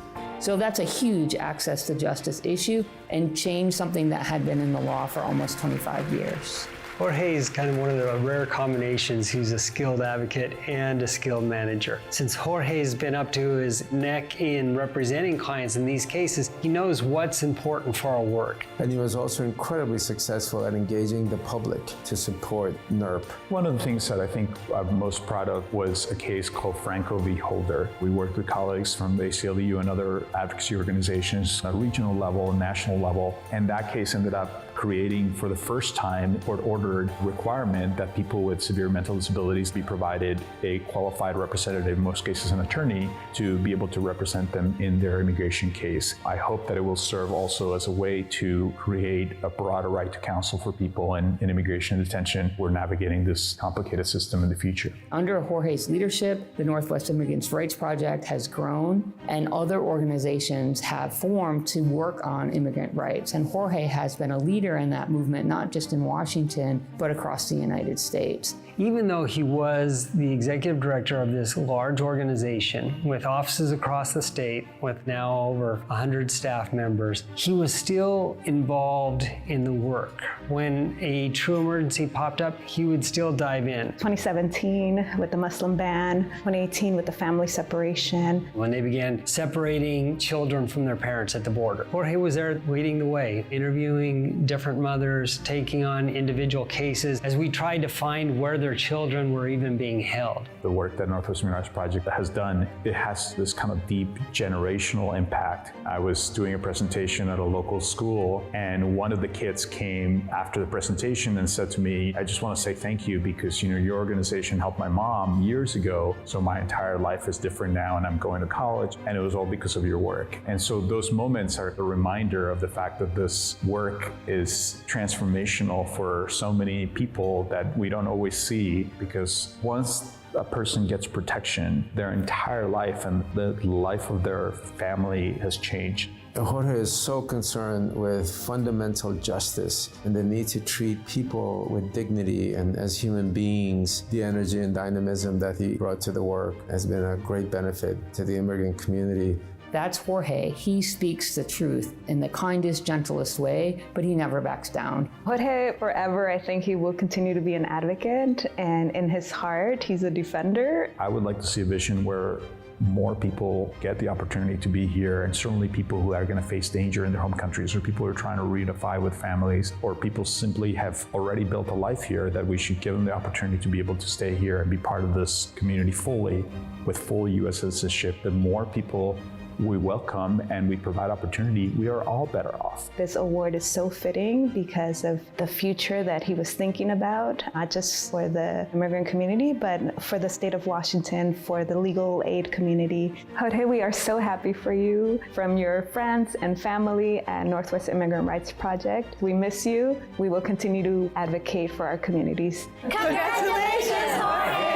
So that's a huge access to justice issue and change something that had been in the law for almost 25 years. Jorge is kind of one of the rare combinations. He's a skilled advocate and a skilled manager. Since Jorge's been up to his neck in representing clients in these cases, he knows what's important for our work. And he was also incredibly successful at engaging the public to support NERP. One of the things that I think I'm most proud of was a case called Franco v. Holder. We worked with colleagues from the ACLU and other advocacy organizations at a regional level, national level, and that case ended up creating for the first time court-ordered requirement that people with severe mental disabilities be provided a qualified representative, in most cases an attorney, to be able to represent them in their immigration case. I hope that it will serve also as a way to create a broader right to counsel for people in immigration detention who are navigating this complicated system in the future. Under Jorge's leadership, the Northwest Immigrants' Rights Project has grown and other organizations have formed to work on immigrant rights. And Jorge has been a leader in that movement, not just in Washington, but across the United States. Even though he was the executive director of this large organization with offices across the state with now over 100 staff members, he was still involved in the work. When a true emergency popped up, he would still dive in. 2017 with the Muslim ban, 2018 with the family separation. When they began separating children from their parents at the border, Jorge was there leading the way, interviewing different mothers, taking on individual cases as we tried to find where their children were even being held. The work that Northwest Immigrant Rights Project has done, it has this kind of deep generational impact. I was doing a presentation at a local school, and one of the kids came after the presentation and said to me, I just want to say thank you because your organization helped my mom years ago, so my entire life is different now and I'm going to college, and it was all because of your work. And so those moments are a reminder of the fact that this work is transformational for so many people that we don't always see, because once a person gets protection, their entire life and the life of their family has changed. Jorge is so concerned with fundamental justice and the need to treat people with dignity and as human beings. The energy and dynamism that he brought to the work has been a great benefit to the immigrant community. That's Jorge. He speaks the truth in the kindest, gentlest way, but he never backs down. Jorge, forever, I think he will continue to be an advocate, and in his heart, he's a defender. I would like to see a vision where more people get the opportunity to be here, and certainly people who are going to face danger in their home countries, or people who are trying to reunify with families, or people simply have already built a life here, that we should give them the opportunity to be able to stay here and be part of this community fully, with full U.S. citizenship. The more people we welcome and we provide opportunity, we are all better off. This award is so fitting because of the future that he was thinking about, not just for the immigrant community, but for the state of Washington, for the legal aid community. Jorge, we are so happy for you, from your friends and family at Northwest Immigrant Rights Project. We miss you. We will continue to advocate for our communities. Congratulations, Jorge!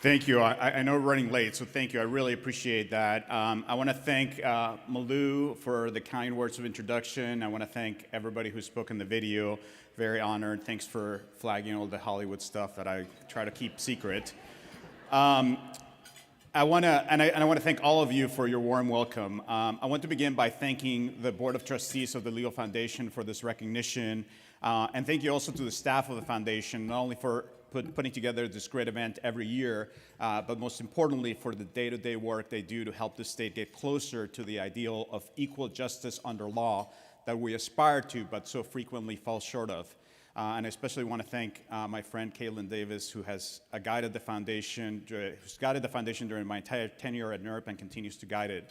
Thank you. I know we're running late, so thank you. I really appreciate that. I want to thank Malou for the kind words of introduction. I want to thank everybody who spoke in the video. Very honored. Thanks for flagging all the Hollywood stuff that I try to keep secret. I want to thank all of you for your warm welcome. I want to begin by thanking the Board of Trustees of the Legal Foundation for this recognition, and thank you also to the staff of the foundation, not only for putting together this great event every year, but most importantly for the day-to-day work they do to help the state get closer to the ideal of equal justice under law that we aspire to, but so frequently fall short of. And I especially want to thank my friend Caitlin Davis, who has guided the foundation, during my entire tenure at NERP and continues to guide it.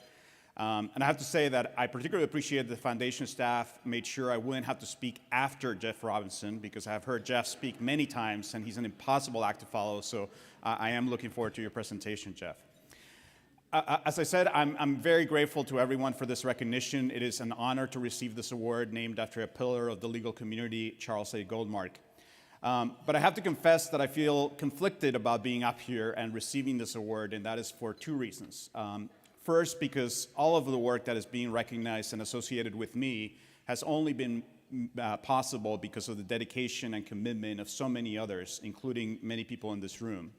And I have to say that I particularly appreciate the foundation staff made sure I wouldn't have to speak after Jeff Robinson, because I've heard Jeff speak many times and he's an impossible act to follow, so I am looking forward to your presentation, Jeff. As I said, I'm very grateful to everyone for this recognition. It is an honor to receive this award named after a pillar of the legal community, Charles A. Goldmark. But I have to confess that I feel conflicted about being up here and receiving this award, and that is for two reasons. First, because all of the work that is being recognized and associated with me has only been possible because of the dedication and commitment of so many others, including many people in this room.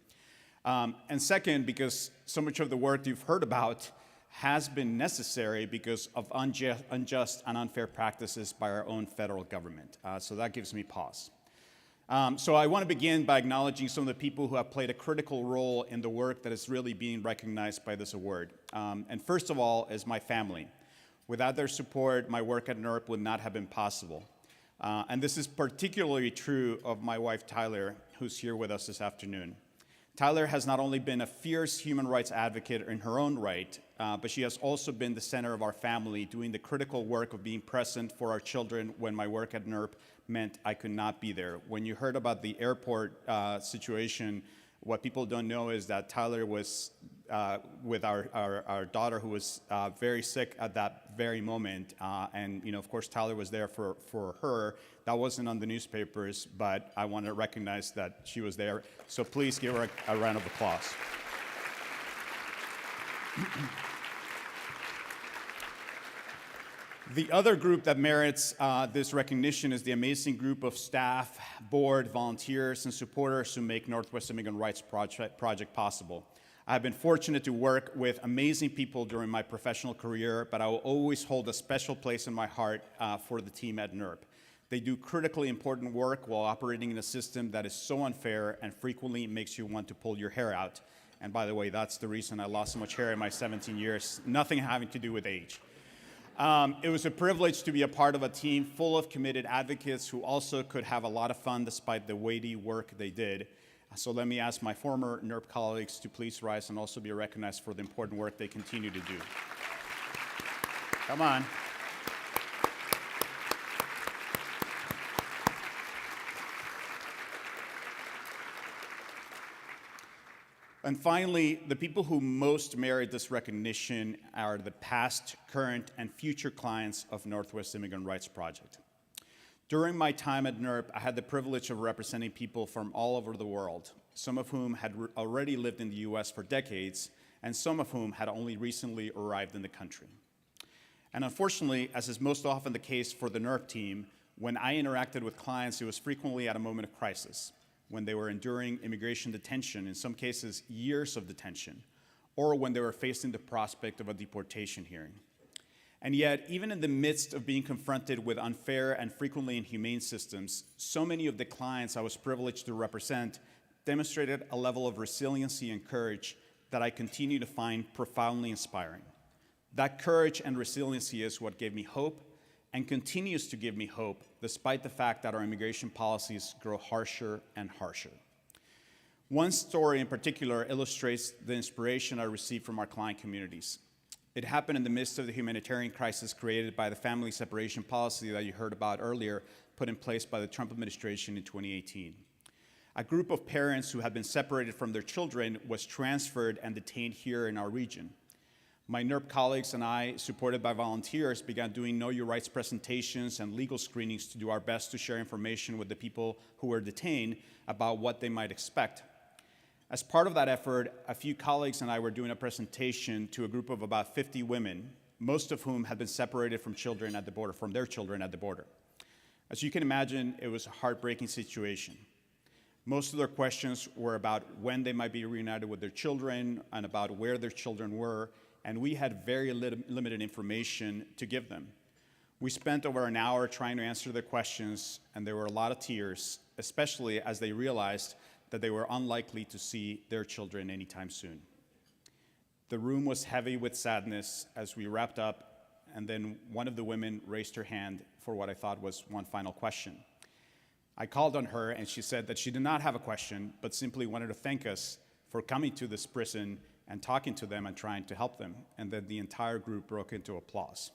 And second, because so much of the work you've heard about has been necessary because of unjust and unfair practices by our own federal government. So that gives me pause. So I want to begin by acknowledging some of the people who have played a critical role in the work that is really being recognized by this award. And first of all is my family. Without their support, my work at NERP would not have been possible. And this is particularly true of my wife, Tyler, who's here with us this afternoon. Tyler has not only been a fierce human rights advocate in her own right, but she has also been the center of our family, doing the critical work of being present for our children when my work at NERP meant I could not be there. When you heard about the airport situation, what people don't know is that Tyler was with our daughter who was very sick at that very moment. And of course, Tyler was there for her. That wasn't on the newspapers, but I want to recognize that she was there. So please give her a round of applause. The other group that merits this recognition is the amazing group of staff, board, volunteers, and supporters who make Northwest Immigrant Rights Project possible. I have been fortunate to work with amazing people during my professional career, but I will always hold a special place in my heart for the team at NERP. They do critically important work while operating in a system that is so unfair and frequently makes you want to pull your hair out. And by the way, that's the reason I lost so much hair in my 17 years, nothing having to do with age. It was a privilege to be a part of a team full of committed advocates who also could have a lot of fun despite the weighty work they did. So let me ask my former NERP colleagues to please rise and also be recognized for the important work they continue to do. Come on. And finally, the people who most merit this recognition are the past, current, and future clients of Northwest Immigrant Rights Project. During my time at NERP, I had the privilege of representing people from all over the world, some of whom had already lived in the US for decades, and some of whom had only recently arrived in the country. And unfortunately, as is most often the case for the NERP team, when I interacted with clients, it was frequently at a moment of crisis, when they were enduring immigration detention, in some cases years of detention, or when they were facing the prospect of a deportation hearing. And yet, even in the midst of being confronted with unfair and frequently inhumane systems, so many of the clients I was privileged to represent demonstrated a level of resiliency and courage that I continue to find profoundly inspiring. That courage and resiliency is what gave me hope and continues to give me hope, despite the fact that our immigration policies grow harsher and harsher. One story in particular illustrates the inspiration I received from our client communities. It happened in the midst of the humanitarian crisis created by the family separation policy that you heard about earlier, put in place by the Trump administration in 2018. A group of parents who had been separated from their children was transferred and detained here in our region. My NERP colleagues and I, supported by volunteers, began doing Know Your Rights presentations and legal screenings to do our best to share information with the people who were detained about what they might expect. As part of that effort, a few colleagues and I were doing a presentation to a group of about 50 women, most of whom had been separated from children at the border, from their children at the border. As you can imagine, it was a heartbreaking situation. Most of their questions were about when they might be reunited with their children and about where their children were, and we had very limited information to give them. We spent over an hour trying to answer their questions, and there were a lot of tears, especially as they realized that they were unlikely to see their children anytime soon. The room was heavy with sadness as we wrapped up, and then one of the women raised her hand for what I thought was one final question. I called on her, and she said that she did not have a question, but simply wanted to thank us for coming to this prison and talking to them and trying to help them, and then the entire group broke into applause.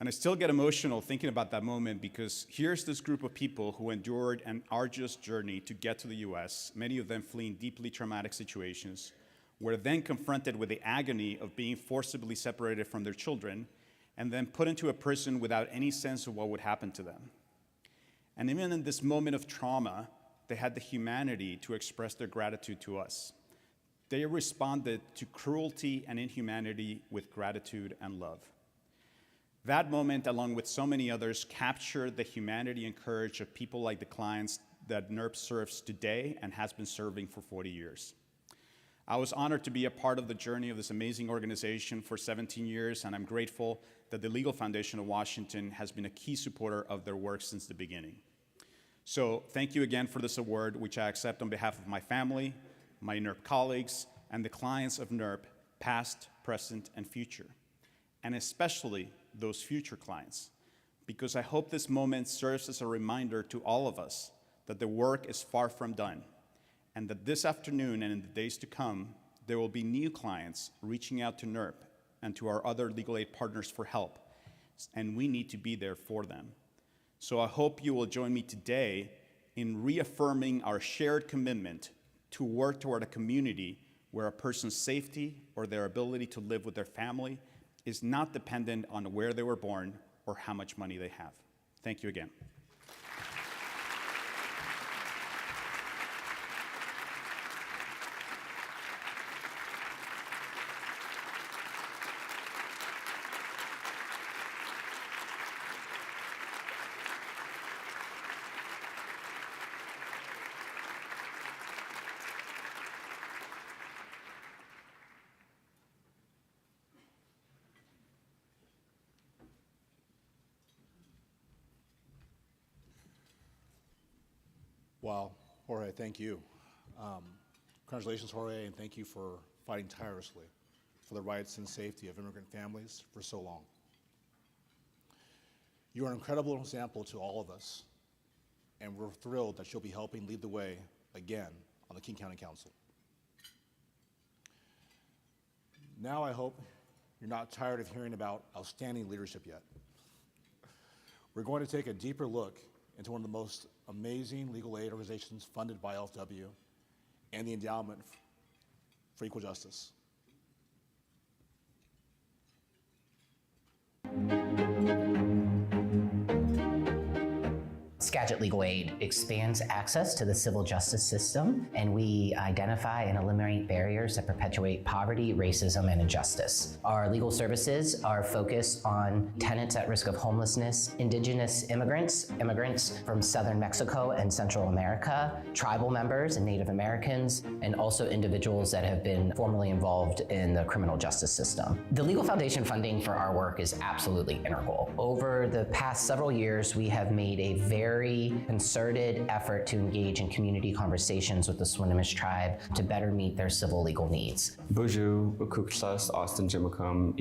And I still get emotional thinking about that moment because here's this group of people who endured an arduous journey to get to the US, many of them fleeing deeply traumatic situations, were then confronted with the agony of being forcibly separated from their children and then put into a prison without any sense of what would happen to them. And even in this moment of trauma, they had the humanity to express their gratitude to us. They responded to cruelty and inhumanity with gratitude and love. That moment, along with so many others, captured the humanity and courage of people like the clients that NERP serves today and has been serving for 40 years. I was honored to be a part of the journey of this amazing organization for 17 years, and I'm grateful that the Legal Foundation of Washington has been a key supporter of their work since the beginning. So thank you again for this award, which I accept on behalf of my family, my NERP colleagues, and the clients of NERP, past, present, and future, and especially those future clients, because I hope this moment serves as a reminder to all of us that the work is far from done, and that this afternoon and in the days to come, there will be new clients reaching out to NERP and to our other legal aid partners for help, and we need to be there for them. So I hope you will join me today in reaffirming our shared commitment to work toward a community where a person's safety or their ability to live with their family is not dependent on where they were born or how much money they have. Thank you again. Wow, Jorge, thank you. Congratulations, Jorge, and thank you for fighting tirelessly for the rights and safety of immigrant families for so long. You are an incredible example to all of us, and we're thrilled that you'll be helping lead the way again on the King County Council. Now I hope you're not tired of hearing about outstanding leadership yet. We're going to take a deeper look into one of the most amazing legal aid organizations funded by LFW and the Endowment for Equal Justice. Skagit Legal Aid expands access to the civil justice system, and we identify and eliminate barriers that perpetuate poverty, racism, and injustice. Our legal services are focused on tenants at risk of homelessness, indigenous immigrants, immigrants from southern Mexico and Central America, tribal members and Native Americans, and also individuals that have been formerly involved in the criminal justice system. The Legal Foundation funding for our work is absolutely integral. Over the past several years, we have made a very concerted effort to engage in community conversations with the Swinomish tribe to better meet their civil legal needs. Bonjour, Austin Jimacum,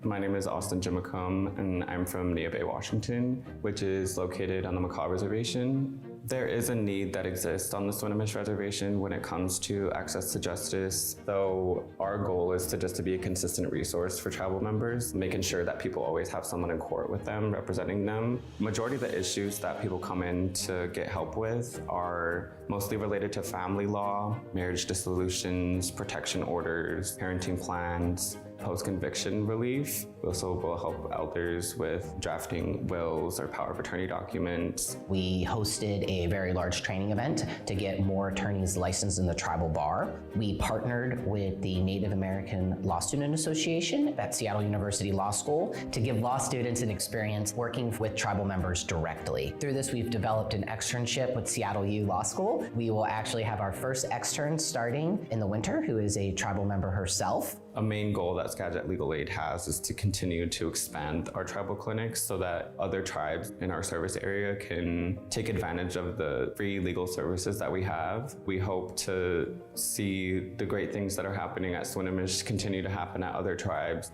My name is Austin Jimacum, and I'm from Neah Bay, Washington, which is located on the Makah Reservation. There is a need that exists on the Swinomish Reservation when it comes to access to justice, so our goal is to be a consistent resource for tribal members, making sure that people always have someone in court with them, representing them. Majority of the issues that people come in to get help with are mostly related to family law, marriage dissolutions, protection orders, parenting plans, post-conviction relief. We also will help elders with drafting wills or power of attorney documents. We hosted a very large training event to get more attorneys licensed in the tribal bar. We partnered with the Native American Law Student Association at Seattle University Law School to give law students an experience working with tribal members directly. Through this, we've developed an externship with Seattle U Law School. We will actually have our first extern starting in the winter, who is a tribal member herself. A main goal that Skagit Legal Aid has is to continue to expand our tribal clinics so that other tribes in our service area can take advantage of the free legal services that we have. We hope to see the great things that are happening at Swinomish continue to happen at other tribes.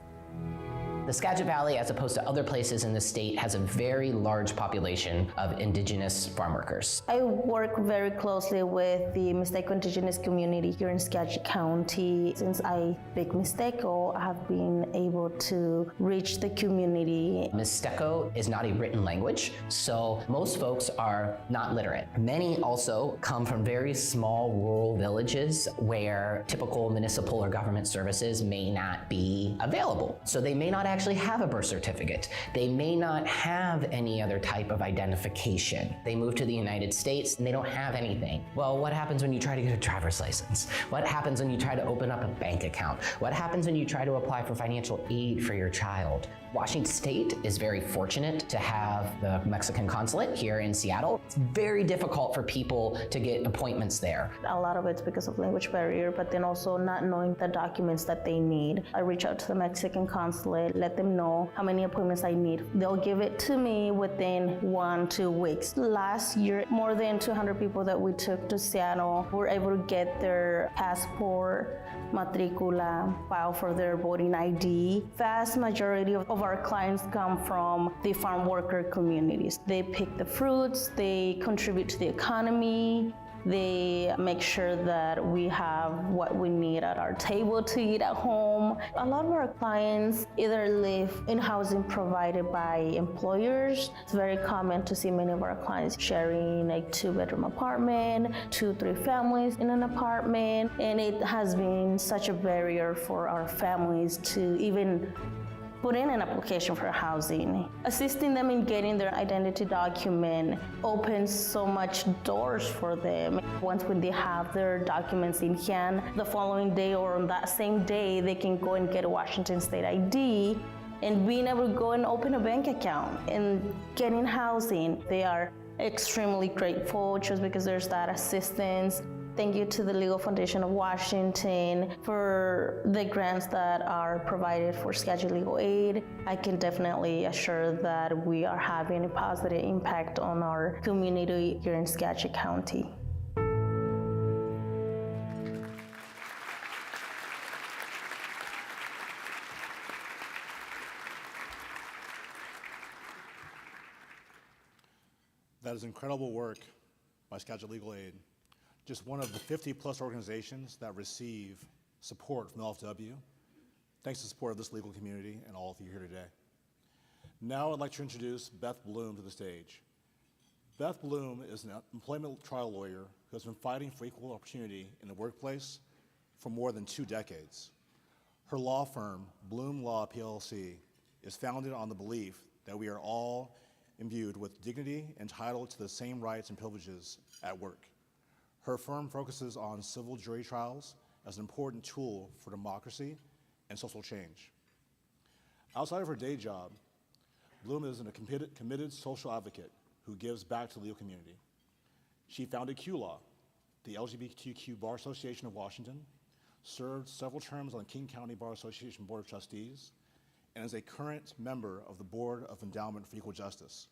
The Skagit Valley, as opposed to other places in the state, has a very large population of indigenous farm workers. I work very closely with the Mixteco indigenous community here in Skagit County. Since I speak Mixteco, I have been able to reach the community. Mixteco is not a written language, so most folks are not literate. Many also come from very small rural villages where typical municipal or government services may not be available. So they may not actually have a birth certificate. They may not have any other type of identification. They move to the United States and they don't have anything. Well, what happens when you try to get a driver's license? What happens when you try to open up a bank account? What happens when you try to apply for financial aid for your child? Washington State is very fortunate to have the Mexican consulate here in Seattle. It's very difficult for people to get appointments there. A lot of it's because of language barrier, but then also not knowing the documents that they need. I reach out to the Mexican consulate, let them know how many appointments I need. They'll give it to me within 1-2 weeks. Last year, more than 200 people that we took to Seattle were able to get their passport, matricula, file for their voting ID. Vast majority of our clients come from the farm worker communities. They pick the fruits, they contribute to the economy, they make sure that we have what we need at our table to eat at home. A lot of our clients either live in housing provided by employers. It's very common to see many of our clients sharing a 2-bedroom apartment, 2-3 families in an apartment, and it has been such a barrier for our families to even put in an application for housing. Assisting them in getting their identity document opens so much doors for them. Once when they have their documents in hand, the following day or on that same day, they can go and get a Washington State ID and being able to go and open a bank account and getting housing. They are extremely grateful just because there's that assistance. Thank you to the Legal Foundation of Washington for the grants that are provided for Skagit Legal Aid. I can definitely assure that we are having a positive impact on our community here in Skagit County. That is incredible work by Skagit Legal Aid. Just one of the 50+ organizations that receive support from the LFW, thanks to the support of this legal community and all of you here today. Now I'd like to introduce Beth Bloom to the stage. Beth Bloom is an employment trial lawyer who has been fighting for equal opportunity in the workplace for more than 2 decades. Her law firm, Bloom Law PLC, is founded on the belief that we are all imbued with dignity, entitled to the same rights and privileges at work. Her firm focuses on civil jury trials as an important tool for democracy and social change. Outside of her day job, Bloom is a committed social advocate who gives back to the legal community. She founded Q-Law, the LGBTQ Bar Association of Washington, served several terms on the King County Bar Association Board of Trustees, and is a current member of the Board of Endowment for Equal Justice,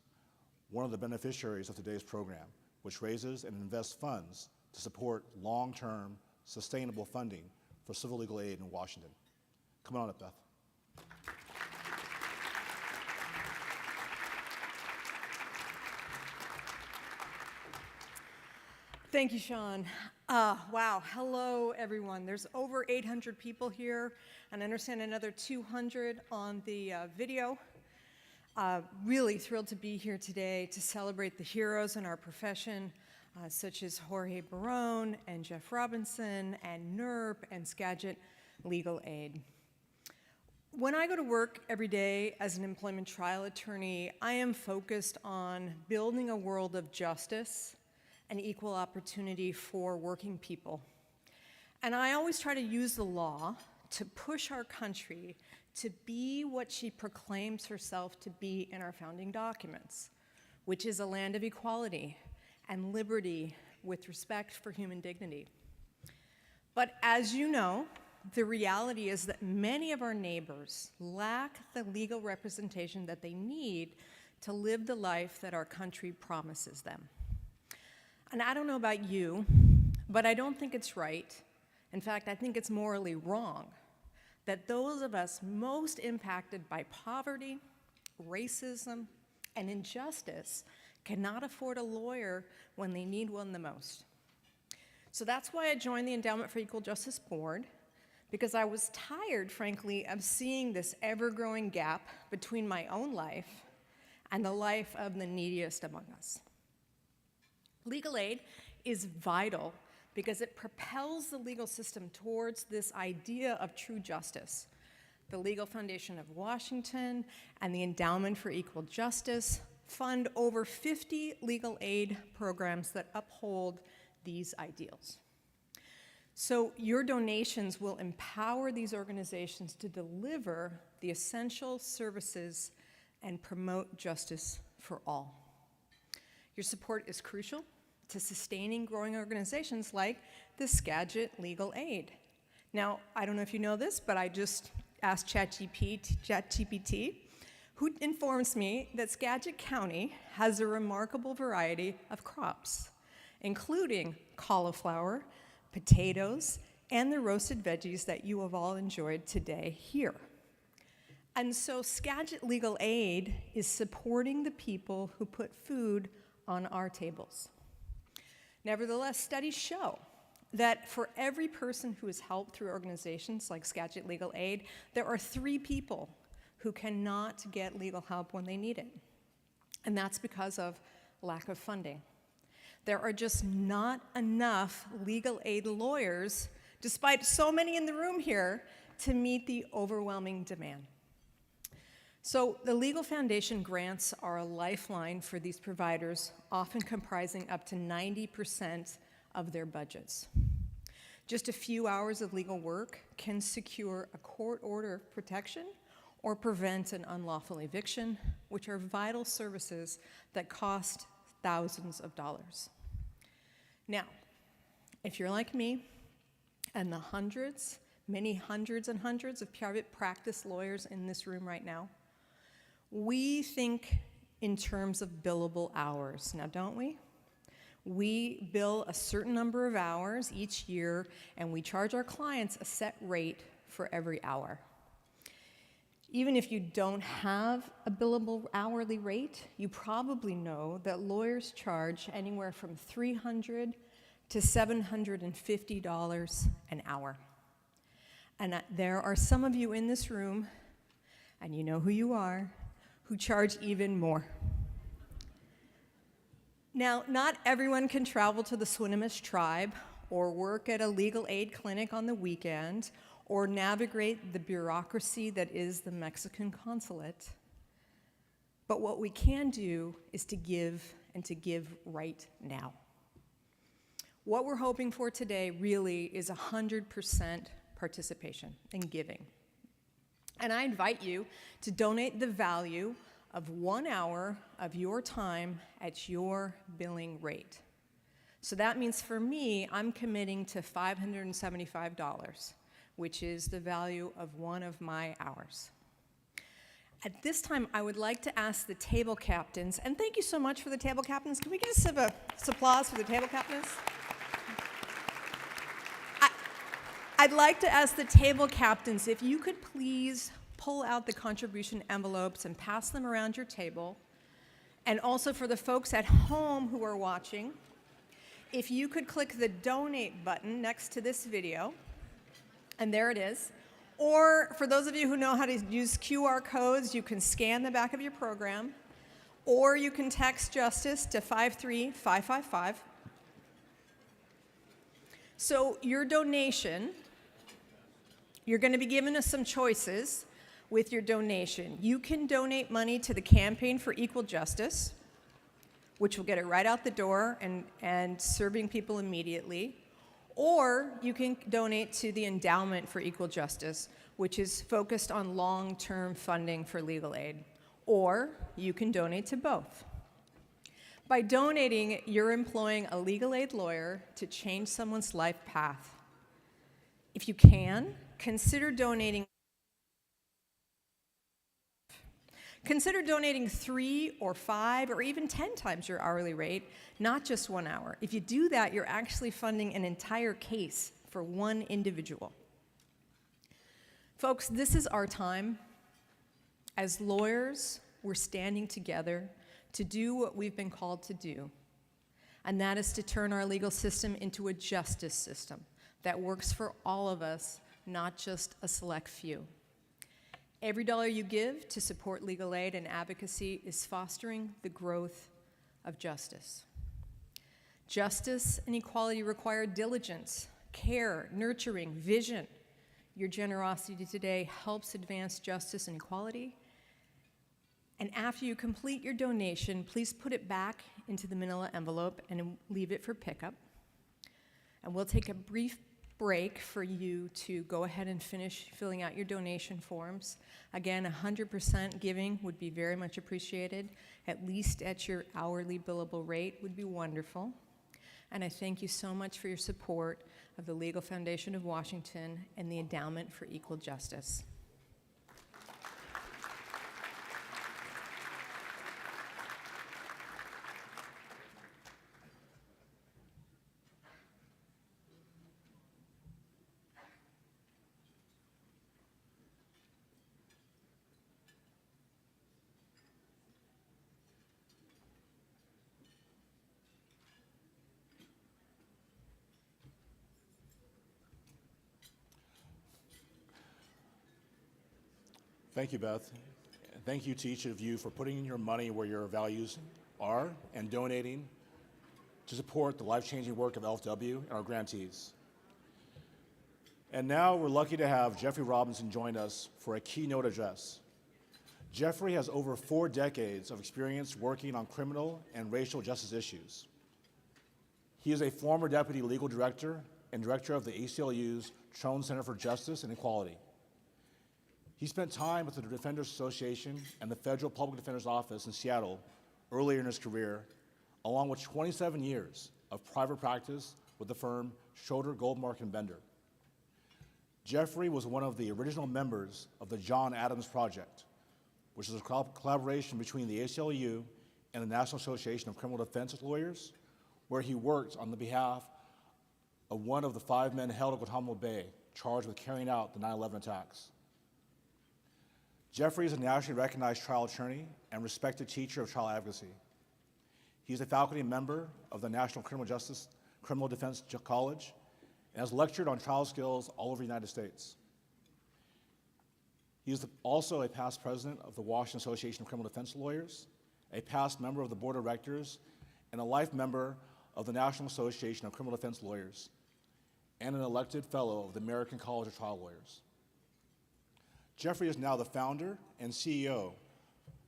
one of the beneficiaries of today's program, which raises and invests funds to support long-term, sustainable funding for civil legal aid in Washington. Come on up, Beth. Thank you, Sean. Wow, hello everyone. There's over 800 people here, and I understand another 200 on the video. Really thrilled to be here today to celebrate the heroes in our profession, such as Jorge Barón and Jeff Robinson and NERP and Skagit Legal Aid. When I go to work every day as an employment trial attorney, I am focused on building a world of justice and equal opportunity for working people. And I always try to use the law to push our country to be what she proclaims herself to be in our founding documents, which is a land of equality and liberty with respect for human dignity. But as you know, the reality is that many of our neighbors lack the legal representation that they need to live the life that our country promises them. And I don't know about you, but I don't think it's right. In fact, I think it's morally wrong that those of us most impacted by poverty, racism, and injustice cannot afford a lawyer when they need one the most. So that's why I joined the Endowment for Equal Justice Board, because I was tired, frankly, of seeing this ever-growing gap between my own life and the life of the neediest among us. Legal aid is vital because it propels the legal system towards this idea of true justice. The Legal Foundation of Washington and the Endowment for Equal Justice fund over 50 legal aid programs that uphold these ideals. So your donations will empower these organizations to deliver the essential services and promote justice for all. Your support is crucial to sustaining growing organizations like the Skagit Legal Aid. Now, I don't know if you know this, but I just asked ChatGPT, who informs me that Skagit County has a remarkable variety of crops, including cauliflower, potatoes, and the roasted veggies that you have all enjoyed today here. And so Skagit Legal Aid is supporting the people who put food on our tables. Nevertheless, studies show that for every person who is helped through organizations like Skagit Legal Aid, there are 3 people who cannot get legal help when they need it. And that's because of lack of funding. There are just not enough legal aid lawyers, despite so many in the room here, to meet the overwhelming demand. So the Legal Foundation grants are a lifeline for these providers, often comprising up to 90% of their budgets. Just a few hours of legal work can secure a court order of protection or prevent an unlawful eviction, which are vital services that cost thousands of dollars. Now, if you're like me and the hundreds, many hundreds and hundreds of private practice lawyers in this room right now, we think in terms of billable hours, now don't we? We bill a certain number of hours each year, and we charge our clients a set rate for every hour. Even if you don't have a billable hourly rate, you probably know that lawyers charge anywhere from $300 to $750 an hour. And there are some of you in this room, and you know who you are, who charge even more. Now, not everyone can travel to the Swinomish tribe or work at a legal aid clinic on the weekend or navigate the bureaucracy that is the Mexican consulate. But what we can do is to give, and to give right now. What we're hoping for today really is 100% participation in giving. And I invite you to donate the value of 1 hour of your time at your billing rate. So that means for me, I'm committing to $575, which is the value of one of my hours. At this time, I would like to ask the table captains, and thank you so much for the table captains. Can we get some applause for the table captains? I'd like to ask the table captains if you could please pull out the contribution envelopes and pass them around your table. And also for the folks at home who are watching, if you could click the donate button next to this video, and there it is. Or for those of you who know how to use QR codes, you can scan the back of your program, or you can text Justice to 53555. So your donation, you're going to be given us some choices with your donation. You can donate money to the Campaign for Equal Justice, which will get it right out the door and serving people immediately. Or you can donate to the Endowment for Equal Justice, which is focused on long-term funding for legal aid. Or you can donate to both. By donating, you're employing a legal aid lawyer to change someone's life path. If you can, consider donating 3 or 5 or even 10 times your hourly rate, not just 1 hour. If you do that, you're actually funding an entire case for one individual. Folks, this is our time. As lawyers, we're standing together to do what we've been called to do, and that is to turn our legal system into a justice system that works for all of us, not just a select few. Every dollar you give to support legal aid and advocacy is fostering the growth of justice. Justice and equality require diligence, care, nurturing, vision. Your generosity today helps advance justice and equality. And after you complete your donation, please put it back into the manila envelope and leave it for pickup. And we'll take a brief break for you to go ahead and finish filling out your donation forms. Again, 100% giving would be very much appreciated. At least at your hourly billable rate would be wonderful. And I thank you so much for your support of the Legal Foundation of Washington and the Endowment for Equal Justice. Thank you, Beth. Thank you to each of you for putting your money where your values are and donating to support the life-changing work of LFW and our grantees. And now we're lucky to have Jeffrey Robinson join us for a keynote address. Jeffrey has over 4 decades of experience working on criminal and racial justice issues. He is a former deputy legal director and director of the ACLU's Trone Center for Justice and Equality. He spent time with the Defenders Association and the Federal Public Defender's Office in Seattle earlier in his career, along with 27 years of private practice with the firm Schroeder, Goldmark, and Bender. Jeffrey was one of the original members of the John Adams Project, which is a collaboration between the ACLU and the National Association of Criminal Defense Lawyers, where he worked on the behalf of one of the 5 men held at Guantanamo Bay charged with carrying out the 9/11 attacks. Jeffrey is a nationally recognized trial attorney and respected teacher of trial advocacy. He is a faculty member of the National Criminal Defense College and has lectured on trial skills all over the United States. He is also a past president of the Washington Association of Criminal Defense Lawyers, a past member of the board of directors, and a life member of the National Association of Criminal Defense Lawyers, and an elected fellow of the American College of Trial Lawyers. Jeffrey is now the founder and CEO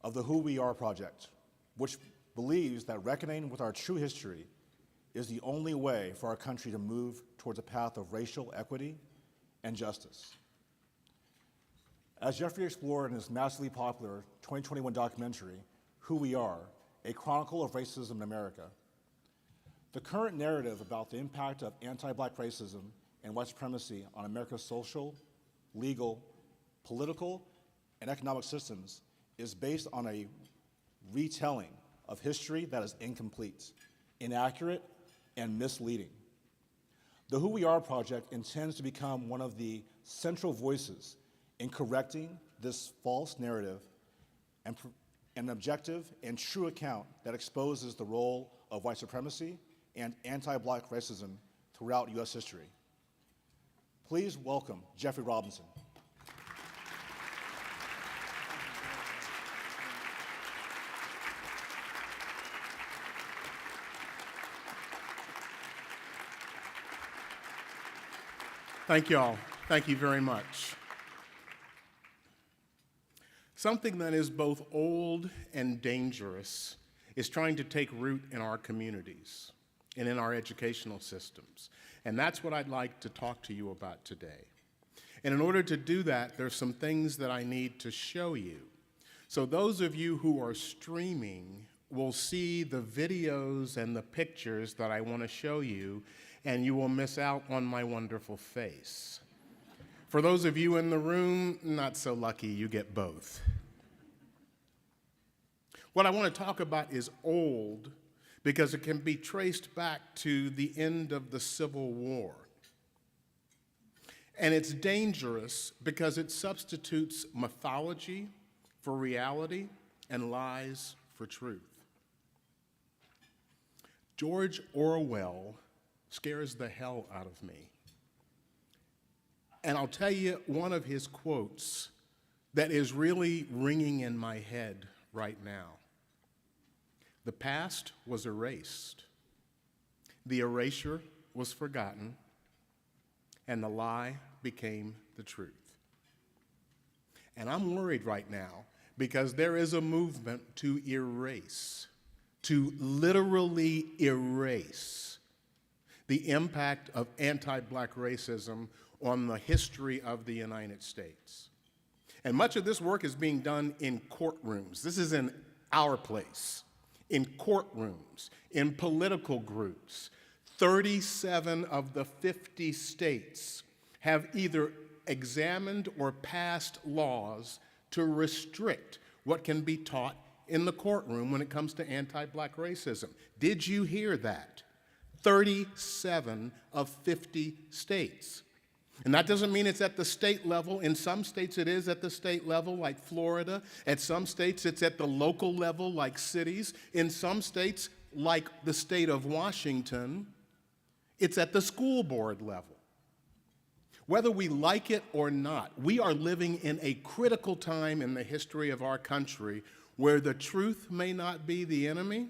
of the Who We Are Project, which believes that reckoning with our true history is the only way for our country to move towards a path of racial equity and justice. As Jeffrey explored in his massively popular 2021 documentary, Who We Are, A Chronicle of Racism in America, the current narrative about the impact of anti-Black racism and white supremacy on America's social, legal, political, and economic systems is based on a retelling of history that is incomplete, inaccurate, and misleading. The Who We Are Project intends to become one of the central voices in correcting this false narrative and an objective and true account that exposes the role of white supremacy and anti-Black racism throughout U.S. history. Please welcome Jeffrey Robinson. Thank you all. Thank you very much. Something that is both old and dangerous is trying to take root in our communities and in our educational systems. And that's what I'd like to talk to you about today. And in order to do that, there's some things that I need to show you. So those of you who are streaming will see the videos and the pictures that I want to show you, and you will miss out on my wonderful face. For those of you in the room, not so lucky, you get both. What I want to talk about is old because it can be traced back to the end of the Civil War. And it's dangerous because it substitutes mythology for reality and lies for truth. George Orwell scares the hell out of me. And I'll tell you one of his quotes that is really ringing in my head right now. The past was erased. The erasure was forgotten, and the lie became the truth. And I'm worried right now because there is a movement to erase, to literally erase the impact of anti-black racism on the history of the United States. And much of this work is being done in courtrooms. This is in our place, in courtrooms, in political groups. 37 of the 50 states have either examined or passed laws to restrict what can be taught in the courtroom when it comes to anti-black racism. Did you hear that? 37 of 50 states. And that doesn't mean it's at the state level. In some states it is at the state level, like Florida. At some states it's at the local level, like cities. In some states, like the state of Washington, it's at the school board level. Whether we like it or not, we are living in a critical time in the history of our country where the truth may not be the enemy,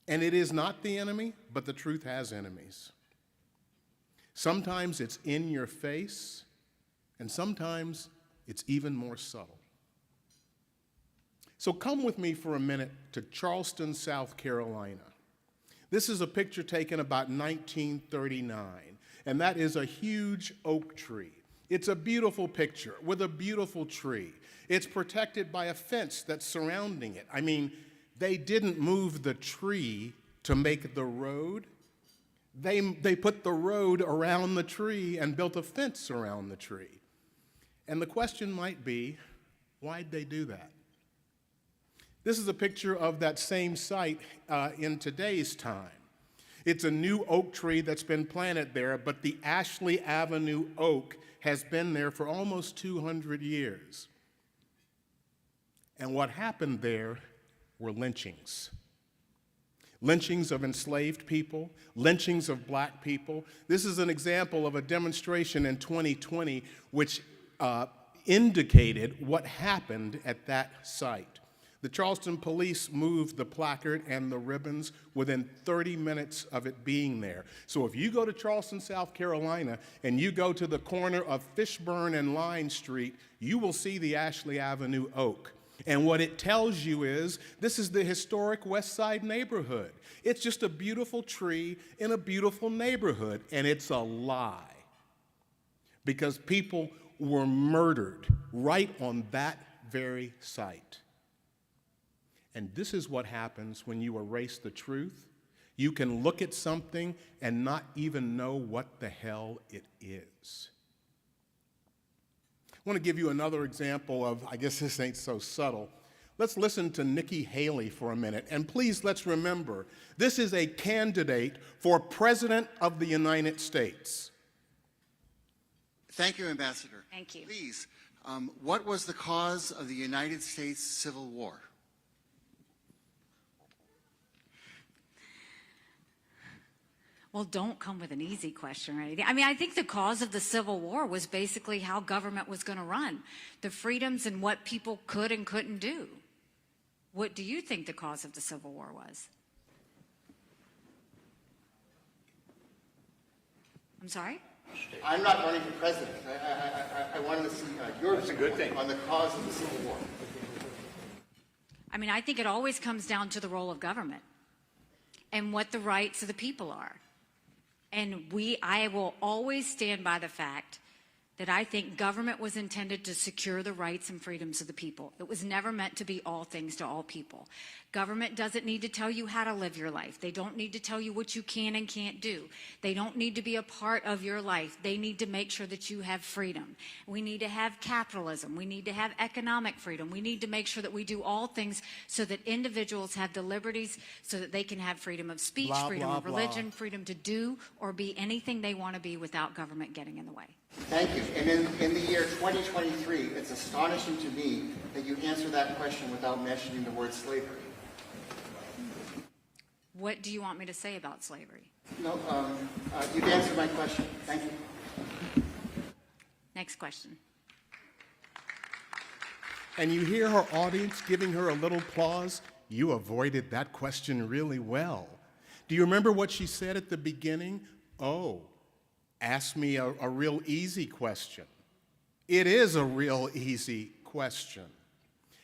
and it is not the enemy, but the truth has enemies. Sometimes it's in your face, and sometimes it's even more subtle. So come with me for a minute to Charleston, South Carolina. This is a picture taken about 1939, and that is a huge oak tree. It's a beautiful picture with a beautiful tree. It's protected by a fence that's surrounding it. I mean, they didn't move the tree to make the road. They put the road around the tree and built a fence around the tree. And the question might be, why'd they do that? This is a picture of that same site in today's time. It's a new oak tree that's been planted there, but the Ashley Avenue oak has been there for almost 200 years. And what happened there were lynchings. Lynchings of enslaved people, lynchings of black people. This is an example of a demonstration in 2020 which indicated what happened at that site. The Charleston police moved the placard and the ribbons within 30 minutes of it being there. So if you go to Charleston, South Carolina, and you go to the corner of Fishburne and Line Street, you will see the Ashley Avenue oak. And what it tells you is, this is the historic West Side neighborhood. It's just a beautiful tree in a beautiful neighborhood, and it's a lie. Because people were murdered right on that very site. And this is what happens when you erase the truth. You can look at something and not even know what the hell it is. I want to give you another example of, I guess this ain't so subtle. Let's listen to Nikki Haley for a minute. And please, let's remember, this is a candidate for President of the United States. Thank you, Ambassador. Thank you. Please, what was the cause of the United States Civil War? Well, don't come with an easy question or anything. I mean, I think the cause of the Civil War was basically how government was going to run, the freedoms and what people could and couldn't do. What do you think the cause of the Civil War was? I'm sorry? I'm not running for president. I wanted to see your view on the cause of the Civil War. I mean, I think it always comes down to the role of government and what the rights of the people are. And I will always stand by the fact that I think government was intended to secure the rights and freedoms of the people. It was never meant to be all things to all people. Government doesn't need to tell you how to live your life. They don't need to tell you what you can and can't do. They don't need to be a part of your life. They need to make sure that you have freedom. We need to have capitalism. We need to have economic freedom. We need to make sure that we do all things so that individuals have the liberties so that they can have freedom of speech, freedom of religion, freedom to do or be anything they want to be without government getting in the way. Thank you. And in the year 2023, it's astonishing to me that you answer that question without mentioning the word slavery. What do you want me to say about slavery? No, you've answered my question. Thank you. Next question. And you hear her audience giving her a little applause? You avoided that question really well. Do you remember what she said at the beginning? Oh, ask me a real easy question. It is a real easy question.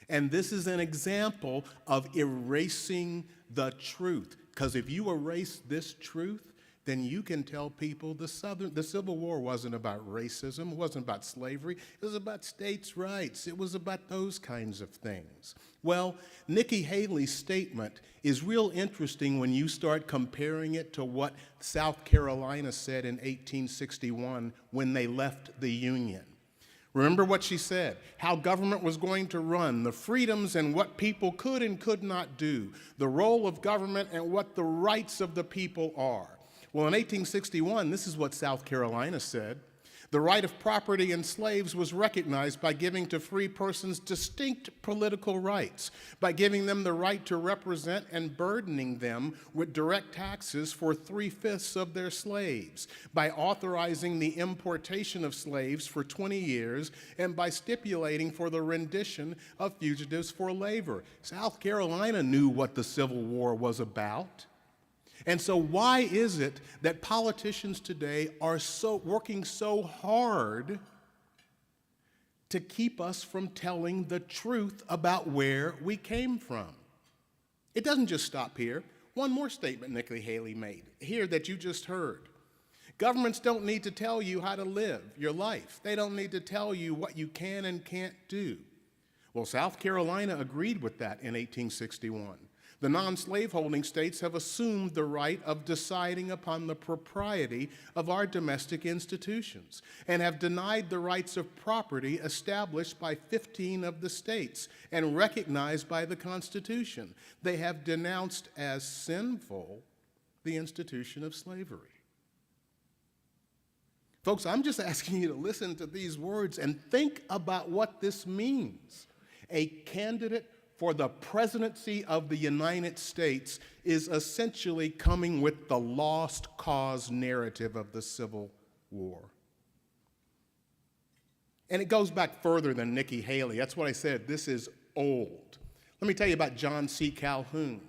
And this is an example of erasing the truth. Because if you erase this truth, then you can tell people the Civil War wasn't about racism, it wasn't about slavery, it was about states' rights, it was about those kinds of things. Well, Nikki Haley's statement is real interesting when you start comparing it to what South Carolina said in 1861 when they left the Union. Remember what she said, how government was going to run, the freedoms and what people could and could not do, the role of government and what the rights of the people are. Well, in 1861, this is what South Carolina said. The right of property in slaves was recognized by giving to free persons distinct political rights, by giving them the right to represent and burdening them with direct taxes for 3/5 of their slaves, by authorizing the importation of slaves for 20 years, and by stipulating for the rendition of fugitives for labor. South Carolina knew what the Civil War was about. And so why is it that politicians today are working so hard to keep us from telling the truth about where we came from? It doesn't just stop here. One more statement Nikki Haley made here that you just heard. Governments don't need to tell you how to live your life. They don't need to tell you what you can and can't do. Well, South Carolina agreed with that in 1861. The non-slaveholding states have assumed the right of deciding upon the propriety of our domestic institutions and have denied the rights of property established by 15 of the states and recognized by the Constitution. They have denounced as sinful the institution of slavery. Folks, I'm just asking you to listen to these words and think about what this means. A candidate for the presidency of the United States is essentially coming with the lost cause narrative of the Civil War. And it goes back further than Nikki Haley. That's what I said. This is old. Let me tell you about John C. Calhoun.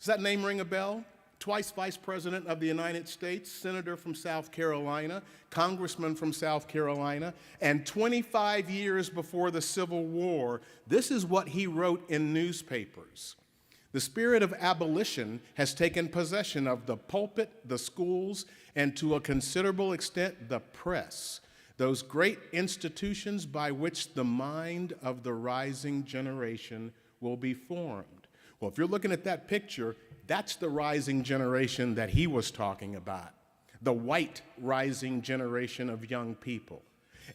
Does that name ring a bell? Twice Vice President of the United States, Senator from South Carolina, Congressman from South Carolina, and 25 years before the Civil War, this is what he wrote in newspapers. The spirit of abolition has taken possession of the pulpit, the schools, and to a considerable extent, the press, those great institutions by which the mind of the rising generation will be formed. Well, if you're looking at that picture, that's the rising generation that he was talking about, the white rising generation of young people.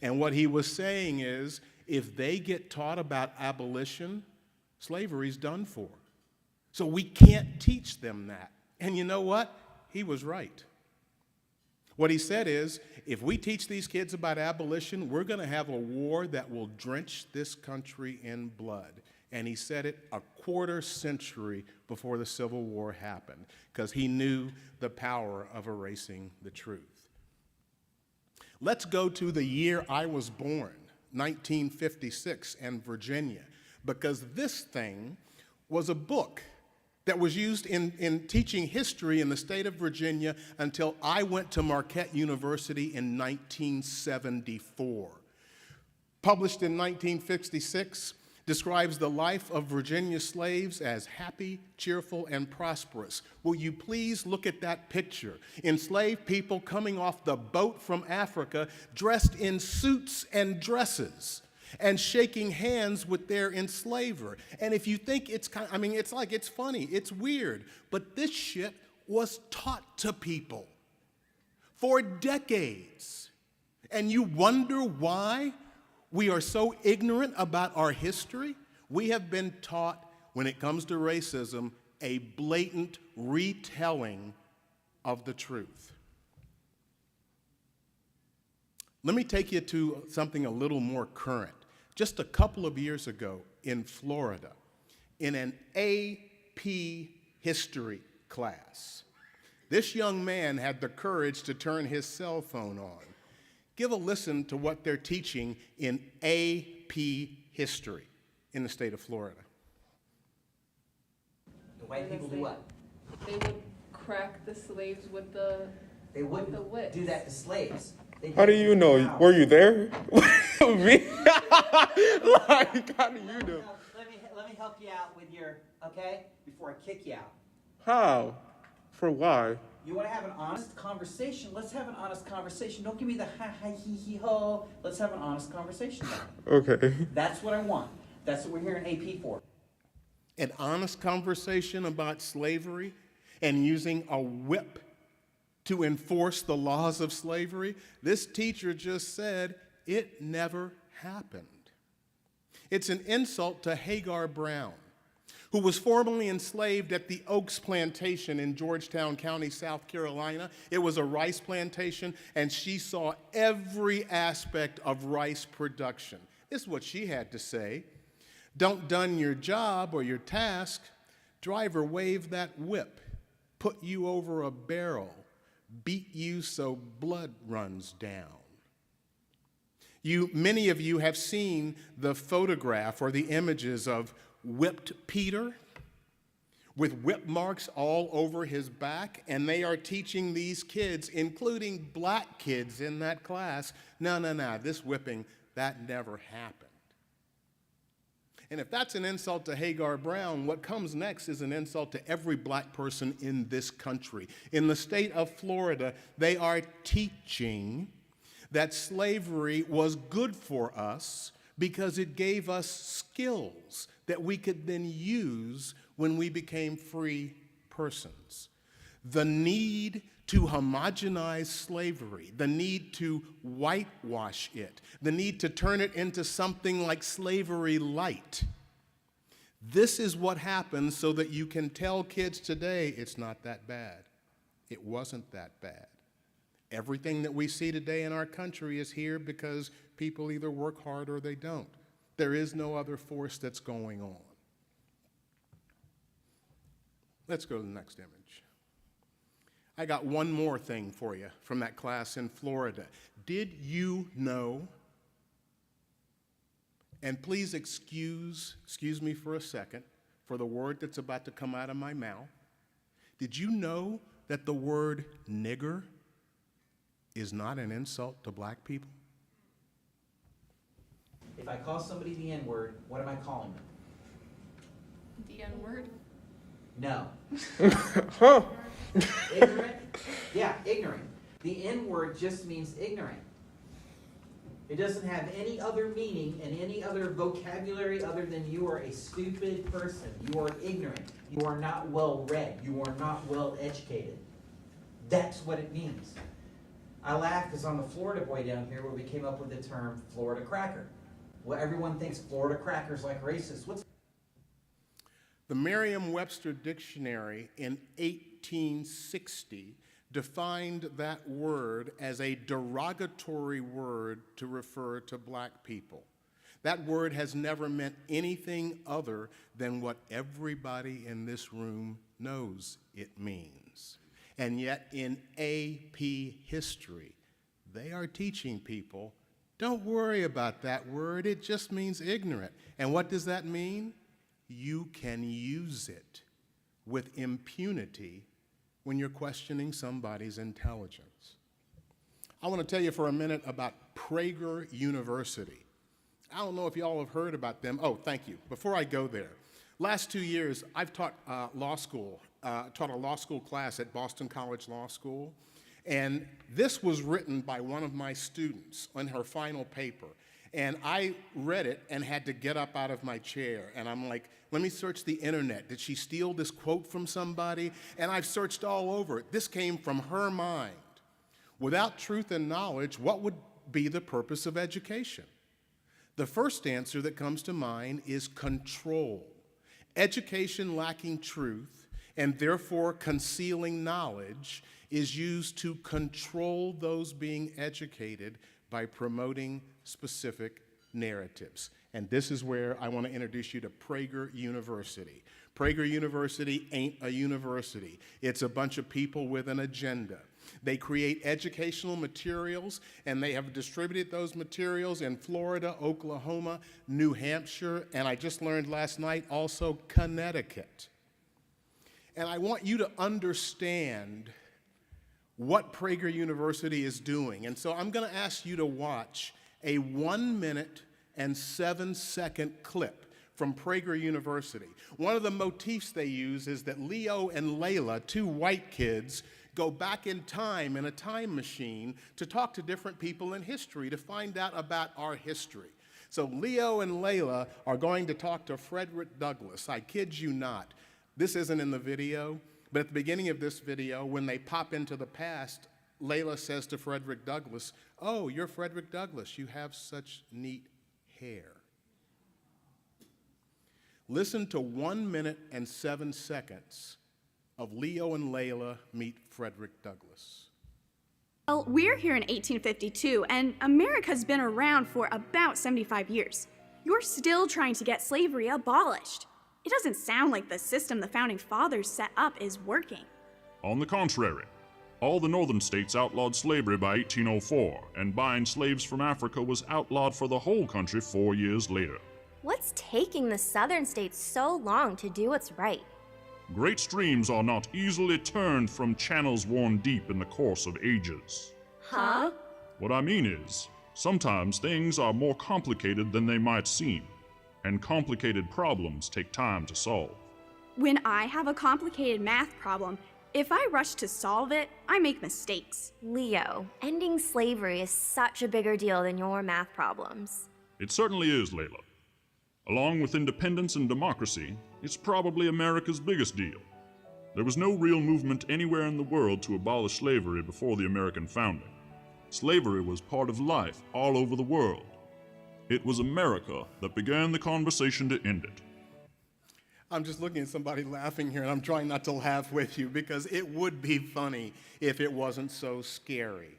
And what he was saying is, if they get taught about abolition, slavery's done for. So we can't teach them that. And you know what? He was right. What he said is, if we teach these kids about abolition, we're going to have a war that will drench this country in blood. And he said it a quarter century before the Civil War happened, because he knew the power of erasing the truth. Let's go to the year I was born, 1956, in Virginia, because this thing was a book that was used in teaching history in the state of Virginia until I went to Marquette University in 1974. Published in 1956, describes the life of Virginia slaves as happy, cheerful, and prosperous. Will you please look at that picture? Enslaved people coming off the boat from Africa dressed in suits and dresses and shaking hands with their enslaver. And if you think it's it's funny, it's weird, but this shit was taught to people for decades. And you wonder why we are so ignorant about our history? We have been taught, when it comes to racism, a blatant retelling of the truth. Let me take you to something a little more current. Just a couple of years ago in Florida, in an AP history class, this young man had the courage to turn his cell phone on. Give a listen to what they're teaching in AP history in the state of Florida. The white people do what? They would crack the slaves with the They wouldn't do that to slaves. How do you know? Were you there? Me? Like, how do you know? Let me help you out with your, okay? Before I kick you out. How? For why? You want to have an honest conversation? Let's have an honest conversation. Don't give me the ha ha he he ho. Let's have an honest conversation now. Okay. That's what I want. That's what we're here in AP for. An honest conversation about slavery and using a whip to enforce the laws of slavery? This teacher just said it never happened. It's an insult to Hagar Brown, who was formerly enslaved at the Oaks Plantation in Georgetown County, South Carolina. It was a rice plantation, and she saw every aspect of rice production. This is what she had to say. Don't done your job or your task, driver wave that whip, put you over a barrel, beat you so blood runs down. Many of you have seen the photograph or the images of whipped Peter with whip marks all over his back, and they are teaching these kids, including black kids in that class, no, this whipping, that never happened. And if that's an insult to Hagar Brown, what comes next is an insult to every black person in this country. In the state of Florida, they are teaching that slavery was good for us because it gave us skills that we could then use when we became free persons. The need to homogenize slavery, the need to whitewash it, the need to turn it into something like slavery light. This is what happens so that you can tell kids today it's not that bad. It wasn't that bad. Everything that we see today in our country is here because people either work hard or they don't. There is no other force that's going on. Let's go to the next image. I got one more thing for you from that class in Florida. Did you know, and please excuse me for a second for the word that's about to come out of my mouth. Did you know that the word nigger is not an insult to black people? If I call somebody the N-word, what am I calling them? The N-word? No. Huh? Ignorant? Yeah, ignorant. The N-word just means ignorant. It doesn't have any other meaning and any other vocabulary other than you are a stupid person. You are ignorant. You are not well read. You are not well educated. That's what it means. I laugh because I'm a Florida boy down here where we came up with the term Florida cracker. Well, everyone thinks Florida cracker's like racist. What's the Merriam-Webster Dictionary in 1860 defined that word as a derogatory word to refer to black people. That word has never meant anything other than what everybody in this room knows it means. And yet in AP history, they are teaching people, don't worry about that word, it just means ignorant. And what does that mean? You can use it with impunity when you're questioning somebody's intelligence. I want to tell you for a minute about Prager University. I don't know if you all have heard about them. Oh, thank you. Before I go there, last 2 years, I've taught law school, taught a law school class at Boston College Law School, and this was written by one of my students on her final paper. And I read it and had to get up out of my chair. And I'm like, let me search the internet. Did she steal this quote from somebody? And I've searched all over it. This came from her mind. Without truth and knowledge, what would be the purpose of education? The first answer that comes to mind is control. Education lacking truth and therefore concealing knowledge is used to control those being educated by promoting specific narratives. And this is where I want to introduce you to Prager University. Prager University ain't a university. It's a bunch of people with an agenda. They create educational materials, and they have distributed those materials in Florida, Oklahoma, New Hampshire, and I just learned last night also Connecticut. And I want you to understand what Prager University is doing. And so I'm going to ask you to watch a 1-minute and 7-second clip from Prager University. One of the motifs they use is that Leo and Layla, two white kids, go back in time in a time machine to talk to different people in history to find out about our history. So Leo and Layla are going to talk to Frederick Douglass. I kid you not. This isn't in the video, but at the beginning of this video, when they pop into the past, Layla says to Frederick Douglass, "Oh, you're Frederick Douglass. You have such neat hair." Listen to 1 minute and 7 seconds of Leo and Layla meet Frederick Douglass. Well, we're here in 1852, and America's been around for about 75 years. You're still trying to get slavery abolished. It doesn't sound like the system the Founding Fathers set up is working. On the contrary, all the northern states outlawed slavery by 1804, and buying slaves from Africa was outlawed for the whole country 4 years later. What's taking the southern states so long to do what's right? Great streams are not easily turned from channels worn deep in the course of ages. Huh? What I mean is, sometimes things are more complicated than they might seem, and complicated problems take time to solve. When I have a complicated math problem, if I rush to solve it, I make mistakes. Leo, ending slavery is such a bigger deal than your math problems. It certainly is, Layla. Along with independence and democracy, it's probably America's biggest deal. There was no real movement anywhere in the world to abolish slavery before the American founding. Slavery was part of life all over the world. It was America that began the conversation to end it. I'm just looking at somebody laughing here, and I'm trying not to laugh with you because it would be funny if it wasn't so scary.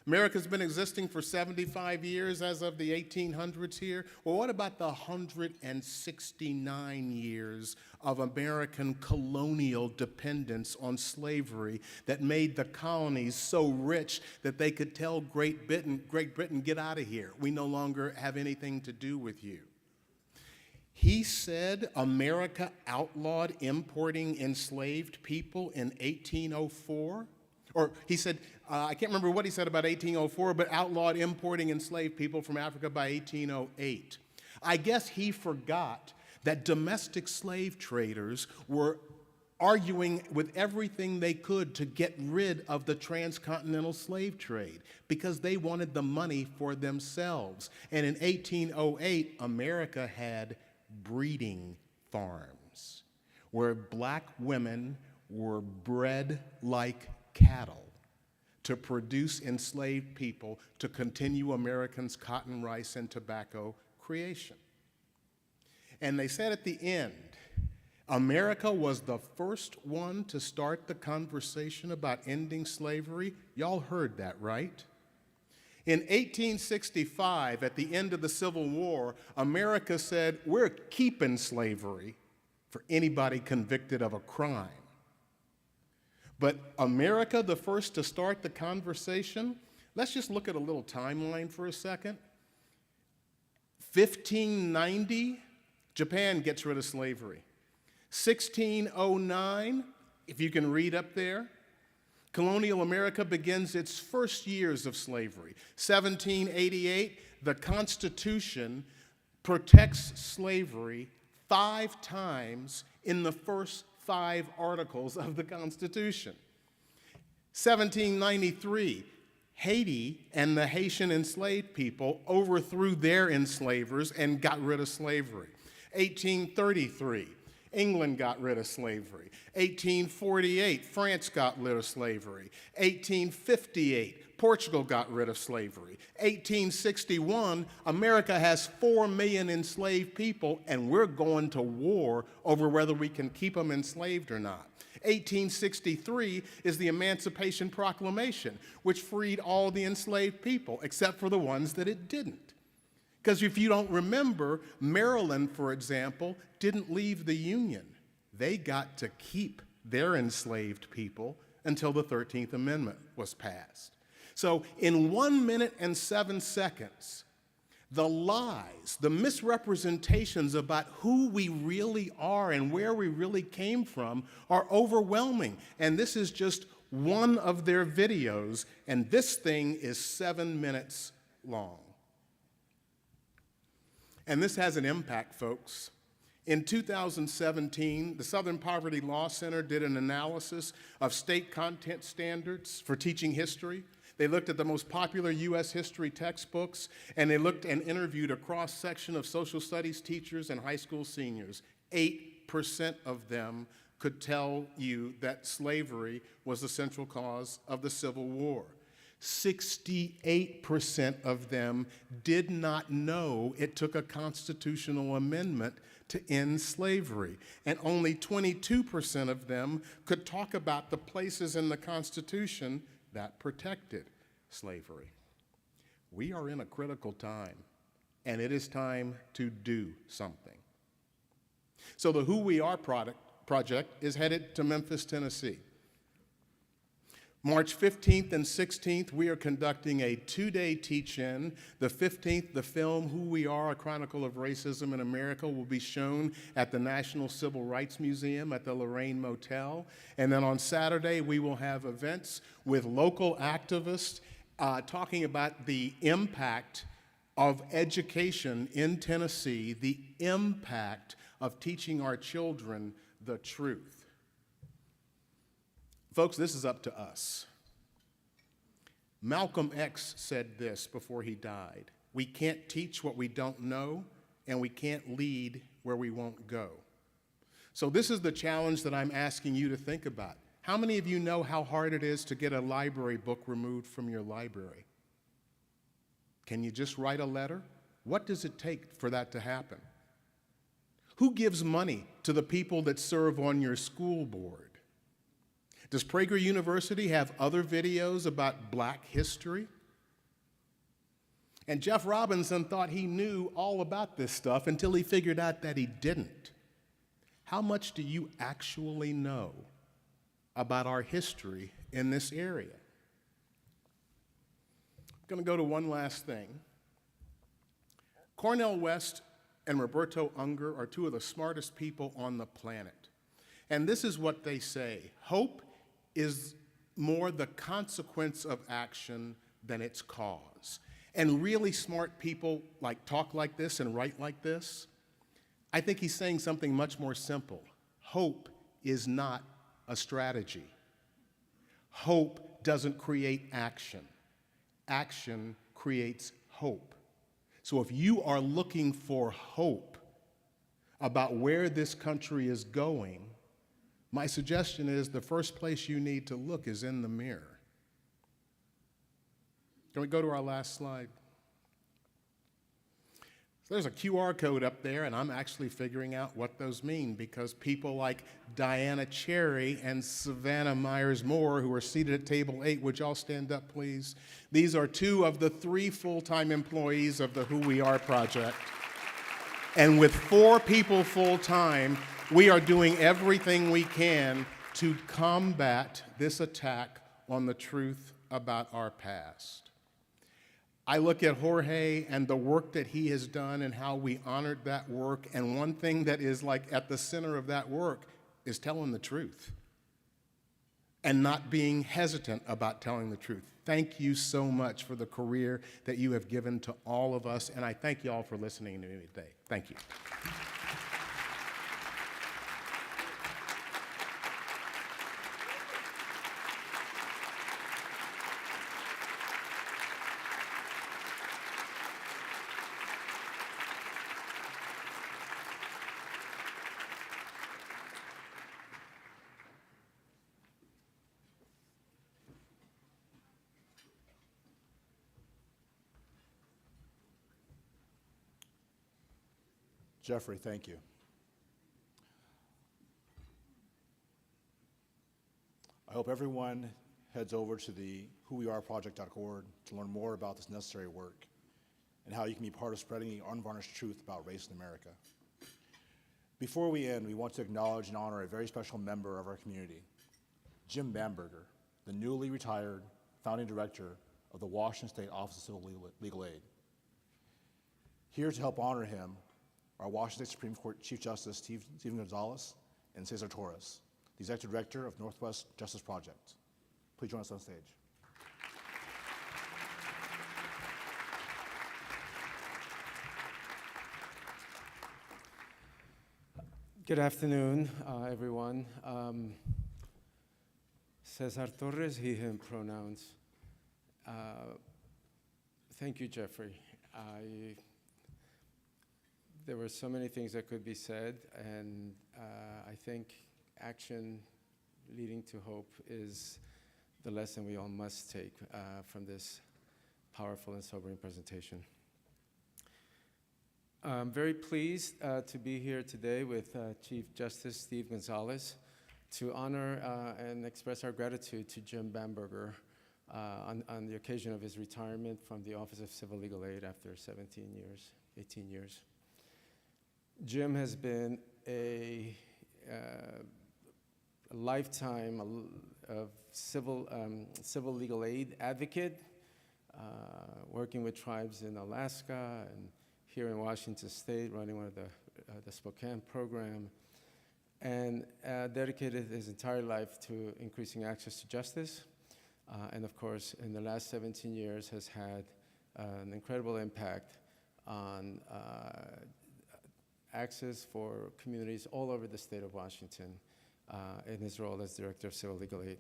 America's been existing for 75 years as of the 1800s here. Well, what about the 169 years of American colonial dependence on slavery that made the colonies so rich that they could tell Great Britain, get out of here. We no longer have anything to do with you. He said America outlawed importing enslaved people in 1804. Or he said, I can't remember what he said about 1804, but outlawed importing enslaved people from Africa by 1808. I guess he forgot that domestic slave traders were arguing with everything they could to get rid of the transcontinental slave trade because they wanted the money for themselves. And in 1808, America had breeding farms where black women were bred like cattle to produce enslaved people to continue Americans' cotton, rice, and tobacco creation. And they said at the end, America was the first one to start the conversation about ending slavery. Y'all heard that, right? In 1865, at the end of the Civil War, America said, we're keeping slavery for anybody convicted of a crime. But America, the first to start the conversation, let's just look at a little timeline for a second. 1590, Japan gets rid of slavery. 1609, if you can read up there, Colonial America begins its first years of slavery. 1788, the Constitution protects slavery 5 times in the first 5 articles of the Constitution. 1793, Haiti and the Haitian enslaved people overthrew their enslavers and got rid of slavery. 1833, England got rid of slavery. 1848, France got rid of slavery. 1858, Portugal got rid of slavery. 1861, America has 4 million enslaved people, and we're going to war over whether we can keep them enslaved or not. 1863 is the Emancipation Proclamation, which freed all the enslaved people, except for the ones that it didn't. Because if you don't remember, Maryland, for example, didn't leave the Union. They got to keep their enslaved people until the 13th Amendment was passed. So in 1 minute and 7 seconds, the lies, the misrepresentations about who we really are and where we really came from are overwhelming. And this is just one of their videos, and this thing is 7 minutes long. And this has an impact, folks. In 2017, the Southern Poverty Law Center did an analysis of state content standards for teaching history. They looked at the most popular U.S. history textbooks, and they looked and interviewed a cross-section of social studies teachers and high school seniors. 8% of them could tell you that slavery was the central cause of the Civil War. 68% of them did not know it took a constitutional amendment to end slavery, and only 22% of them could talk about the places in the Constitution that protected slavery. We are in a critical time, and it is time to do something. So the Who We Are project is headed to Memphis, Tennessee. March 15th and 16th, we are conducting a 2-day teach-in. The 15th, the film Who We Are, A Chronicle of Racism in America will be shown at the National Civil Rights Museum at the Lorraine Motel. And then on Saturday, we will have events with local activists talking about the impact of education in Tennessee, the impact of teaching our children the truth. Folks, this is up to us. Malcolm X said this before he died: "We can't teach what we don't know, and we can't lead where we won't go." So this is the challenge that I'm asking you to think about. How many of you know how hard it is to get a library book removed from your library? Can you just write a letter? What does it take for that to happen? Who gives money to the people that serve on your school board? Does Prager University have other videos about Black history? And Jeff Robinson thought he knew all about this stuff until he figured out that he didn't. How much do you actually know about our history in this area? I'm going to go to one last thing. Cornel West and Roberto Unger are 2 of the smartest people on the planet. And this is what they say: hope is more the consequence of action than its cause. And really smart people talk like this and write like this. I think he's saying something much more simple. Hope is not a strategy. Hope doesn't create action. Action creates hope. So if you are looking for hope about where this country is going, my suggestion is the first place you need to look is in the mirror. Can we go to our last slide? So there's a QR code up there, and I'm actually figuring out what those mean, because people like Diana Cherry and Savannah Myers-Moore, who are seated at table 8, would y'all stand up, please? These are 2 of the 3 full-time employees of the Who We Are project. And with 4 people full-time, we are doing everything we can to combat this attack on the truth about our past. I look at Jorge and the work that he has done and how we honored that work, and one thing that is at the center of that work is telling the truth. and not being hesitant about telling the truth. Thank you so much for the career that you have given to all of us, and I thank you all for listening to me today. Thank you. Jeffrey, thank you. I hope everyone heads over to the whoweareproject.org to learn more about this necessary work and how you can be part of spreading the unvarnished truth about race in America. Before we end, we want to acknowledge and honor a very special member of our community, Jim Bamberger, the newly retired founding director of the Washington State Office of Civil Legal Aid. Here to help honor him are Washington State Supreme Court Chief Justice Stephen Gonzalez and Cesar Torres, the Executive Director of Northwest Justice Project. Please join us on stage. Good afternoon, everyone. Cesar Torres, he, him pronouns. Thank you, Jeffrey. There were so many things that could be said, and I think action leading to hope is the lesson we all must take from this powerful and sobering presentation. I'm very pleased to be here today with Chief Justice Steve Gonzalez to honor and express our gratitude to Jim Bamberger on the occasion of his retirement from the Office of Civil Legal Aid after 18 years. Jim has been a lifetime of civil legal aid advocate, working with tribes in Alaska and here in Washington State, running one of the Spokane program, and dedicated his entire life to increasing access to justice. And of course, in the last 17 years has had an incredible impact on access for communities all over the state of Washington in his role as Director of Civil Legal Aid.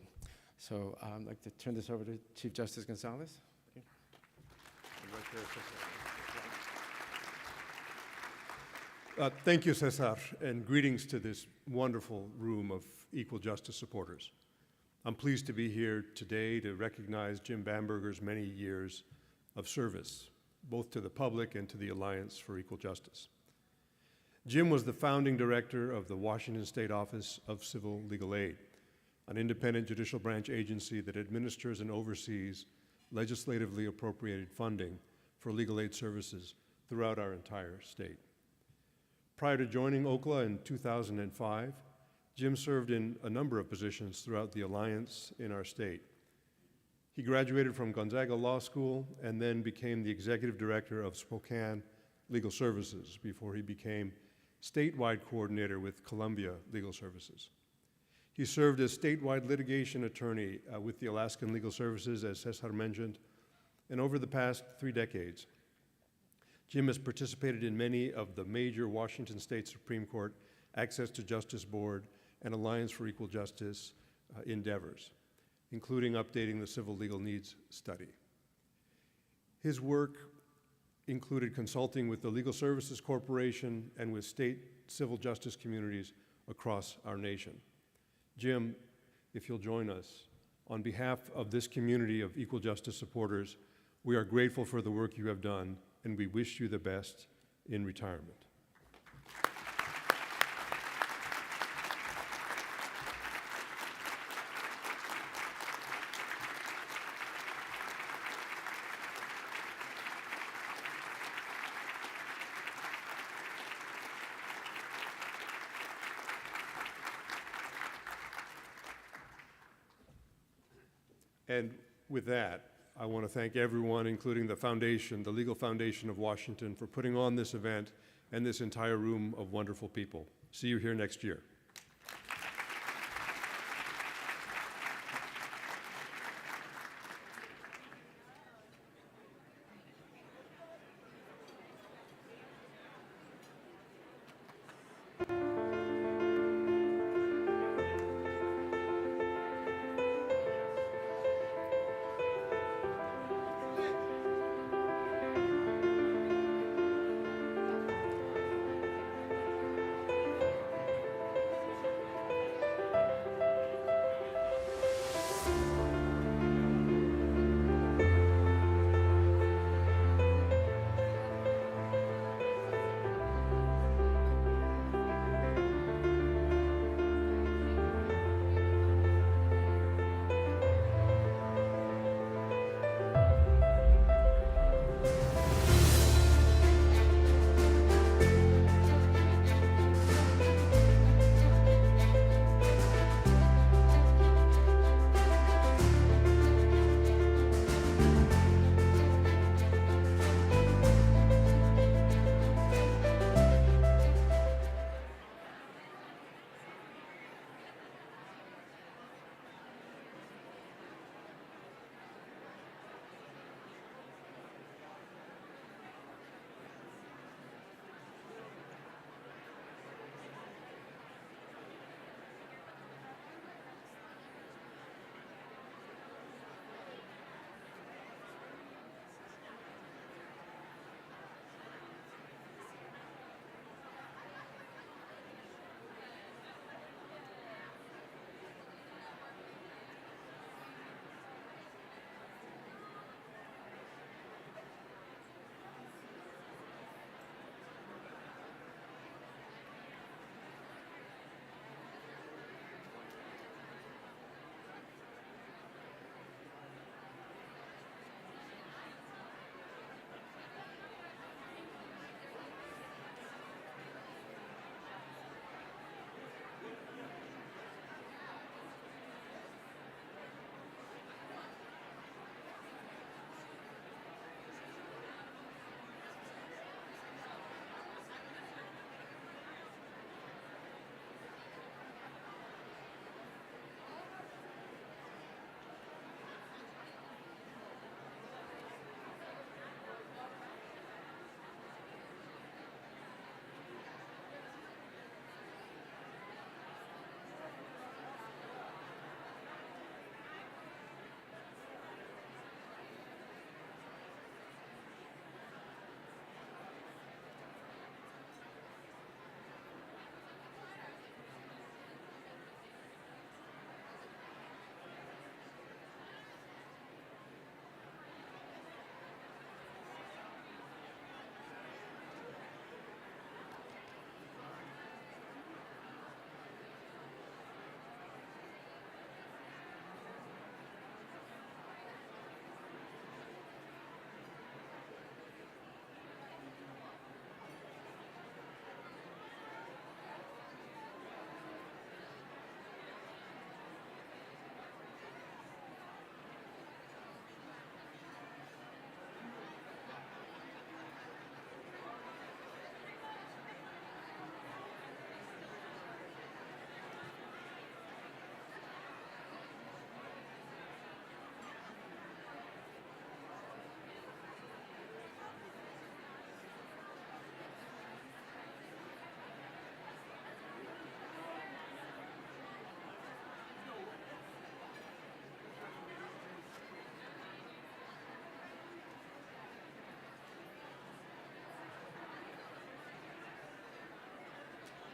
So I'd like to turn this over to Chief Justice Gonzalez. Thank you, Cesar, and greetings to this wonderful room of equal justice supporters. I'm pleased to be here today to recognize Jim Bamberger's many years of service, both to the public and to the Alliance for Equal Justice. Jim was the founding director of the Washington State Office of Civil Legal Aid, an independent judicial branch agency that administers and oversees legislatively appropriated funding for legal aid services throughout our entire state. Prior to joining OCLA in 2005, Jim served in a number of positions throughout the Alliance in our state. He graduated from Gonzaga Law School and then became the executive director of Spokane Legal Services before he became statewide coordinator with Columbia Legal Services. He served as statewide litigation attorney with the Alaskan Legal Services, as Cesar mentioned, and over the past 3 decades, Jim has participated in many of the major Washington State Supreme Court Access to Justice Board and Alliance for Equal Justice endeavors, including updating the Civil Legal Needs Study. His work included consulting with the Legal Services Corporation and with state civil justice communities across our nation. Jim, if you'll join us, on behalf of this community of equal justice supporters, we are grateful for the work you have done, and we wish you the best in retirement. And with that, I want to thank everyone, including the foundation, the Legal Foundation of Washington, for putting on this event and this entire room of wonderful people. See you here next year.